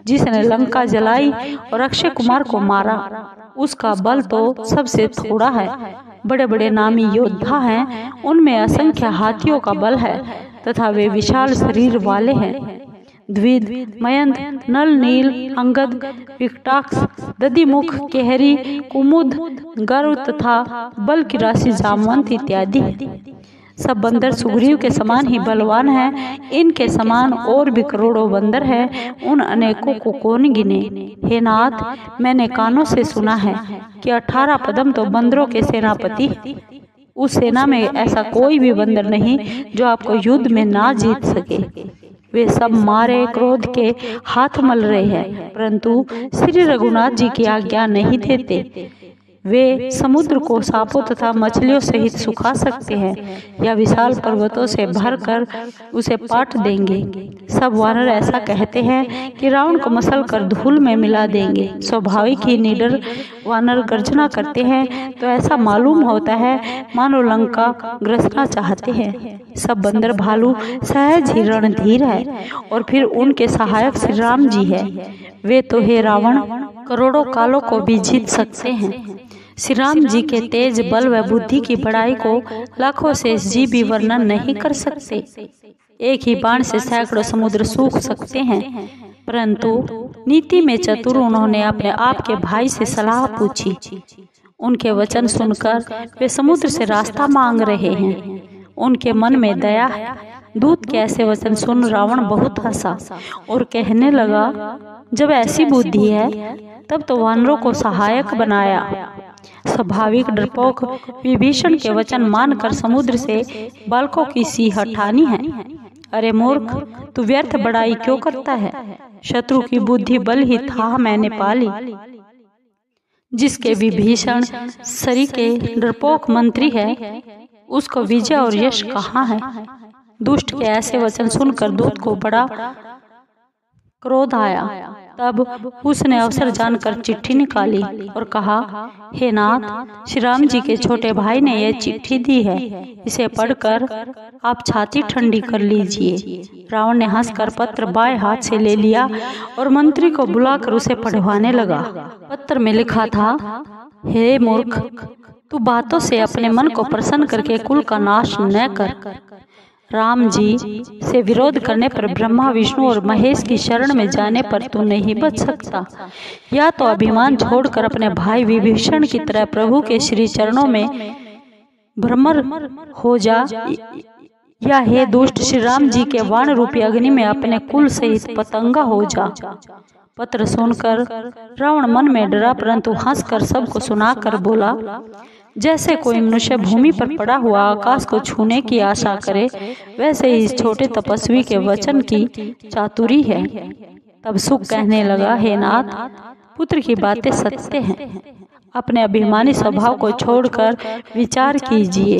जिसने लंका जलाई और अक्षय कुमार को मारा, उसका बल तो सबसे थोड़ा है। बड़े बड़े नामी योद्धा हैं, उनमें असंख्य हाथियों का बल है तथा वे विशाल शरीर वाले हैं। द्विद, मयंत, नल, नील, अंगद, विकटाक्ष, दधिमुख, केहरी, कुमुद, गरुड़ तथा बल की राशि जामवंत इत्यादि। सब बंदर सुग्रीव के समान ही बलवान हैं। इनके समान और भी करोड़ों बंदर हैं, उन अनेकों को कौन गिने? हे नाथ, मैंने कानों से सुना है कि 18 पदम तो बंदरों के सेनापति। उस सेना में ऐसा कोई भी बंदर नहीं जो आपको युद्ध में ना जीत सके। वे सब मारे क्रोध के हाथ मल रहे हैं, परंतु श्री रघुनाथ जी की आज्ञा नहीं देते। वे समुद्र को सांपों तथा मछलियों सहित सुखा सकते हैं या विशाल पर्वतों से भरकर उसे पाट देंगे। सब वानर ऐसा कहते हैं कि रावण को मसल कर धूल में मिला देंगे। स्वाभाविक ही निडर वानर गर्जना करते हैं तो ऐसा मालूम होता है मानो लंका ग्रसना चाहते हैं। सब बंदर भालू सहज ही रणधीर है और फिर उनके सहायक श्री राम जी है। वे तो हे रावण करोड़ों कालों को भी जीत सकते हैं। श्री राम जी के तेज बल व बुद्धि की बड़ाई को लाखों से जी भी वर्णन नहीं कर सकते। एक ही बाण से सैकड़ों समुद्र सूख सकते हैं, परंतु नीति में चतुर उन्होंने अपने आप के भाई से सलाह पूछी। उनके वचन सुनकर वे समुद्र से रास्ता मांग रहे हैं। उनके मन में दया है। दूत के ऐसे वचन सुन रावण बहुत हंसा और कहने लगा, जब ऐसी बुद्धि है तब तो वानरों को सहायक बनाया। स्वाभाविक डरपोक विभीषण के वचन मानकर समुद्र से बालकों की सी हटानी है। अरे मूर्ख, तू व्यर्थ बड़ाई क्यों करता है? शत्रु की बुद्धि बल ही था मैंने पाली। जिसके विभीषण सरी के डरपोक मंत्री है, उसको विजय और यश कहाँ है? दुष्ट के ऐसे वचन सुनकर दूत को बड़ा क्रोध आया। तब उसने अवसर जानकर चिट्ठी निकाली और कहा, हे नाथ, श्री राम जी के छोटे भाई ने यह चिट्ठी दी है, इसे पढ़कर आप छाती ठंडी कर लीजिए। रावण ने हंसकर पत्र बाएं हाथ से ले लिया और मंत्री को बुलाकर उसे पढ़वाने लगा। पत्र में लिखा था, हे मूर्ख, तू बातों से अपने मन को प्रसन्न करके कुल का नाश न कर। राम जी से विरोध करने पर ब्रह्मा, विष्णु और महेश की शरण में जाने पर तू नहीं बच सकता। या तो अभिमान छोड़कर अपने भाई विभीषण की तरह प्रभु के श्री चरणों में भ्रमर हो जा, या हे दुष्ट श्री राम जी के वाण रूपी अग्नि में अपने कुल सहित पतंगा हो जा। पत्र सुनकर रावण मन में डरा, परंतु हंसकर सबको सुनाकर बोला, जैसे कोई मनुष्य भूमि पर पड़ा हुआ आकाश को छूने की आशा करे, वैसे ही इस छोटे तपस्वी के वचन की चातुरी है। तब सुख कहने लगा, हे नाथ, पुत्र की बातें सत्य हैं। अपने अभिमानी स्वभाव को छोड़कर विचार कीजिए,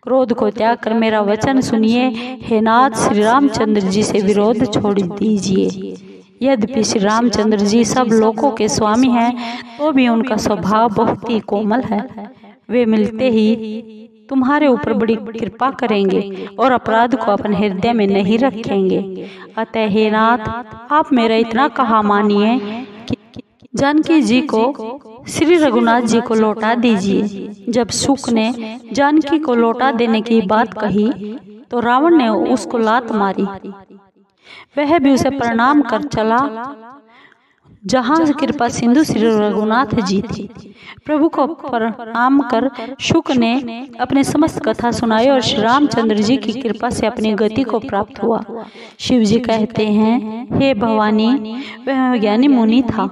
क्रोध को त्याग कर मेरा वचन सुनिए। हे नाथ, श्री रामचंद्र जी से विरोध छोड़ दीजिए। यद्यपि श्री रामचंद्र जी सब लोगों के स्वामी हैं, तो भी उनका स्वभाव बहुत ही कोमल है। वे मिलते ही तुम्हारे ऊपर बड़ी कृपा करेंगे और अपराध को अपने हृदय में नहीं रखेंगे। अतः हे नाथ, आप मेरा इतना कहा मानिए कि जानकी जी को श्री रघुनाथ जी को लौटा दीजिए। जब शुक ने जानकी को लौटा देने की बात कही तो रावण ने उसको लात मारी। वह भी उसे प्रणाम कर चला। जहाँ कृपा सिंधु श्री रघुनाथ जी थी। प्रभु को प्रणाम कर शुक ने अपने समस्त कथा सुनाई और श्री रामचंद्र जी की कृपा से अपनी गति को प्राप्त हुआ। शिव जी कहते हैं, हे भवानी, वह ज्ञानी मुनि था,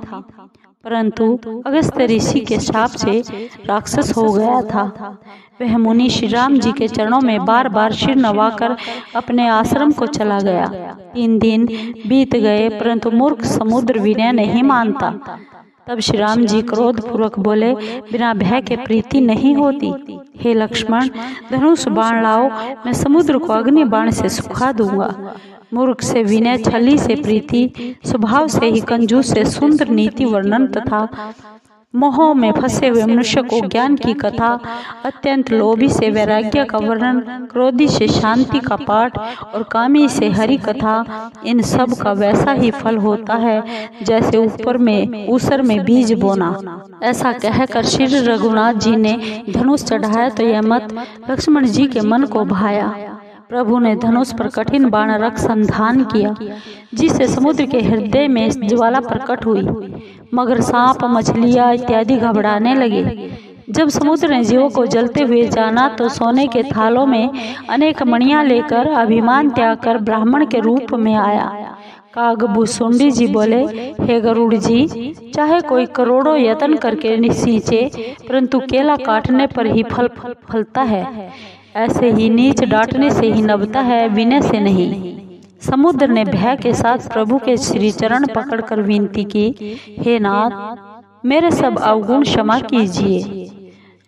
परंतु अगस्त ऋषि के शाप से राक्षस हो गया था। वह मुनि श्री राम जी के चरणों में बार बार सिर नवाकर अपने आश्रम को चला गया। 3 दिन बीत गए, परंतु मूर्ख समुद्र विनय नहीं मानता। तब श्री राम जी क्रोध पूर्वक बोले, बिना भय के प्रीति नहीं होती। हे लक्ष्मण, धनुष बाण लाओ, मैं समुद्र को अग्नि बाण से सुखा दूंगा। मूर्ख से विनय, छली से प्रीति, स्वभाव से ही कंजूस से सुंदर नीति वर्णन तथा मोह में फंसे हुए मनुष्य को ज्ञान की कथा, अत्यंत लोभी से वैराग्य का वर्णन, क्रोधी से शांति का पाठ और कामी से हरि कथा, इन सब का वैसा ही फल होता है जैसे ऊसर में बीज बोना। ऐसा कहकर श्री रघुनाथ जी ने धनुष चढ़ाया तो यह मत लक्ष्मण जी के मन को भाया। प्रभु ने धनुष पर कठिन बाण रख संधान किया, जिससे समुद्र के हृदय में ज्वाला प्रकट हुई। मगर, सांप, मछलियां इत्यादि घबराने लगे। जब समुद्र ने जीवों को जलते हुए जाना तो सोने के थालों में अनेक मणियां लेकर अभिमान त्याग कर ब्राह्मण के रूप में आया। कागभूषुंडी जी बोले, हे गरुड़ जी, चाहे कोई करोड़ों यत्न करके सींचे, परंतु केला काटने पर ही फल फलता है। ऐसे ही नीच डांटने से ही नभता है, विनय से नहीं। समुद्र ने भय के साथ प्रभु के श्री चरण पकड़कर विनती की, हे नाथ, मेरे सब अवगुण क्षमा कीजिए।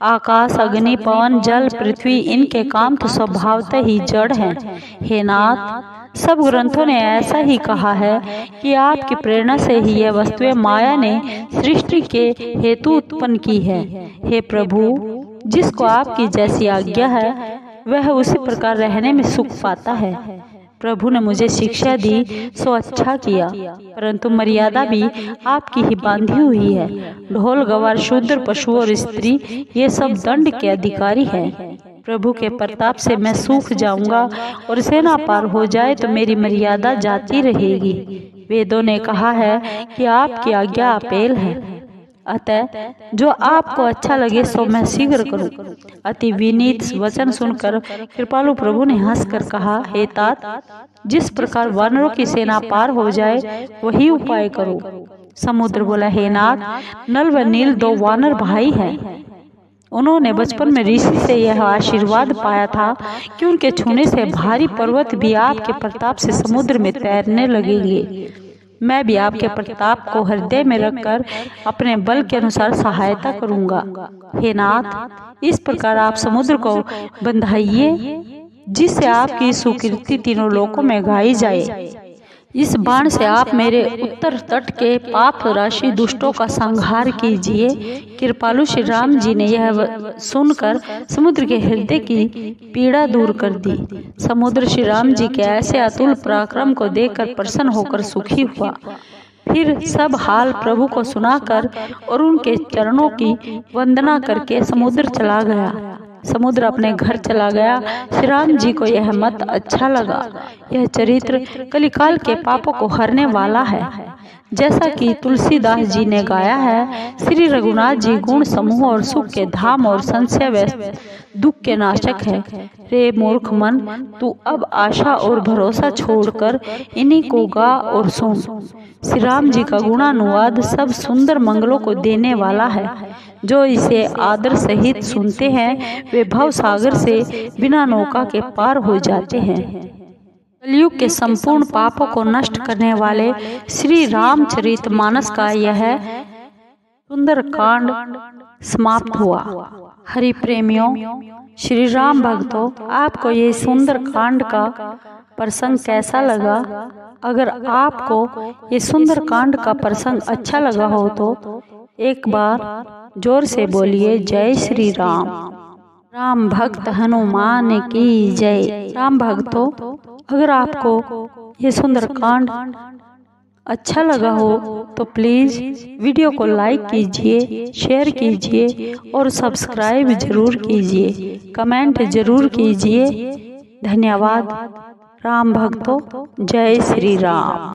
आकाश, अग्नि, पवन, जल, पृथ्वी, इनके काम तो स्वभावतः ही जड़ हैं। हे नाथ, सब ग्रंथों ने ऐसा ही कहा है कि आपकी प्रेरणा से ही यह वस्तुएं माया ने सृष्टि के हेतु उत्पन्न की है। हे प्रभु, जिसको आपकी जैसी आज्ञा है वह उसी प्रकार रहने में सुख पाता है। प्रभु ने मुझे शिक्षा दी सो अच्छा किया, परंतु मर्यादा भी आपकी ही बांधी हुई है। ढोल, गवार, शूद्र, पशु और स्त्री, ये सब दंड के अधिकारी हैं। प्रभु के प्रताप से मैं सूख जाऊंगा और सेना पार हो जाए तो मेरी मर्यादा जाती रहेगी। वेदों ने कहा है कि आपकी आज्ञा अपेल है, अतः जो आपको अच्छा लगे सो मैं शीघ्र करूं। अति विनीत वचन सुनकर कृपालु प्रभु ने हंसकर कहा, हे तात, जिस प्रकार वानरों की सेना पार हो जाए वही उपाय करो। समुद्र बोला, हे नाथ, नल व नील 2 वानर भाई हैं। उन्होंने बचपन में ऋषि से यह आशीर्वाद पाया था कि उनके छूने से भारी पर्वत भी आपके प्रताप से समुद्र में तैरने लगेंगे। मैं भी आपके प्रताप को हृदय में रखकर अपने बल के अनुसार सहायता करूंगा। हे नाथ, इस प्रकार आप समुद्र को बंधाइए, जिससे आपकी सुकीर्ति तीनों लोकों में गाई जाए। इस बाण से आप मेरे उत्तर तट के पाप राशि दुष्टों का संहार कीजिए। कृपालु श्री राम जी ने यह सुनकर समुद्र के हृदय की पीड़ा दूर कर दी। समुद्र श्री राम जी के ऐसे अतुल पराक्रम को देखकर प्रसन्न होकर सुखी हुआ। फिर सब हाल प्रभु को सुनाकर और उनके चरणों की वंदना करके समुद्र चला गया। समुद्र अपने घर चला गया। श्री राम जी को यह मत अच्छा लगा। यह चरित्र कलिकाल के पापों को हरने वाला है। जैसा कि तुलसीदास जी ने गाया है, श्री रघुनाथ जी गुण समूह और सुख के धाम और संशय व दुख के नाशक है। रे मूर्ख मन, तू अब आशा और भरोसा छोड़कर इन्हीं को गा और सुन। श्री राम जी का गुणानुवाद सब सुंदर मंगलों को देने वाला है। जो इसे आदर सहित सुनते हैं वे भव सागर से बिना नौका के पार हो जाते हैं। कलयुग के संपूर्ण पापों को नष्ट करने वाले श्री रामचरितमानस का यह सुंदर कांड समाप्त हुआ। हरि प्रेमियों, श्री राम भक्तों, आपको ये सुंदर कांड का प्रसंग कैसा लगा? अगर आपको ये सुंदर कांड का प्रसंग अच्छा लगा हो तो एक बार जोर से बोलिए जय श्री राम। राम भक्त हनुमान की जय। राम भक्तों, अगर आपको ये सुंदर कांड अच्छा लगा हो तो प्लीज़ वीडियो को लाइक कीजिए, शेयर कीजिए और सब्सक्राइब जरूर कीजिए, कमेंट जरूर कीजिए। धन्यवाद। राम भक्तों, जय श्री राम।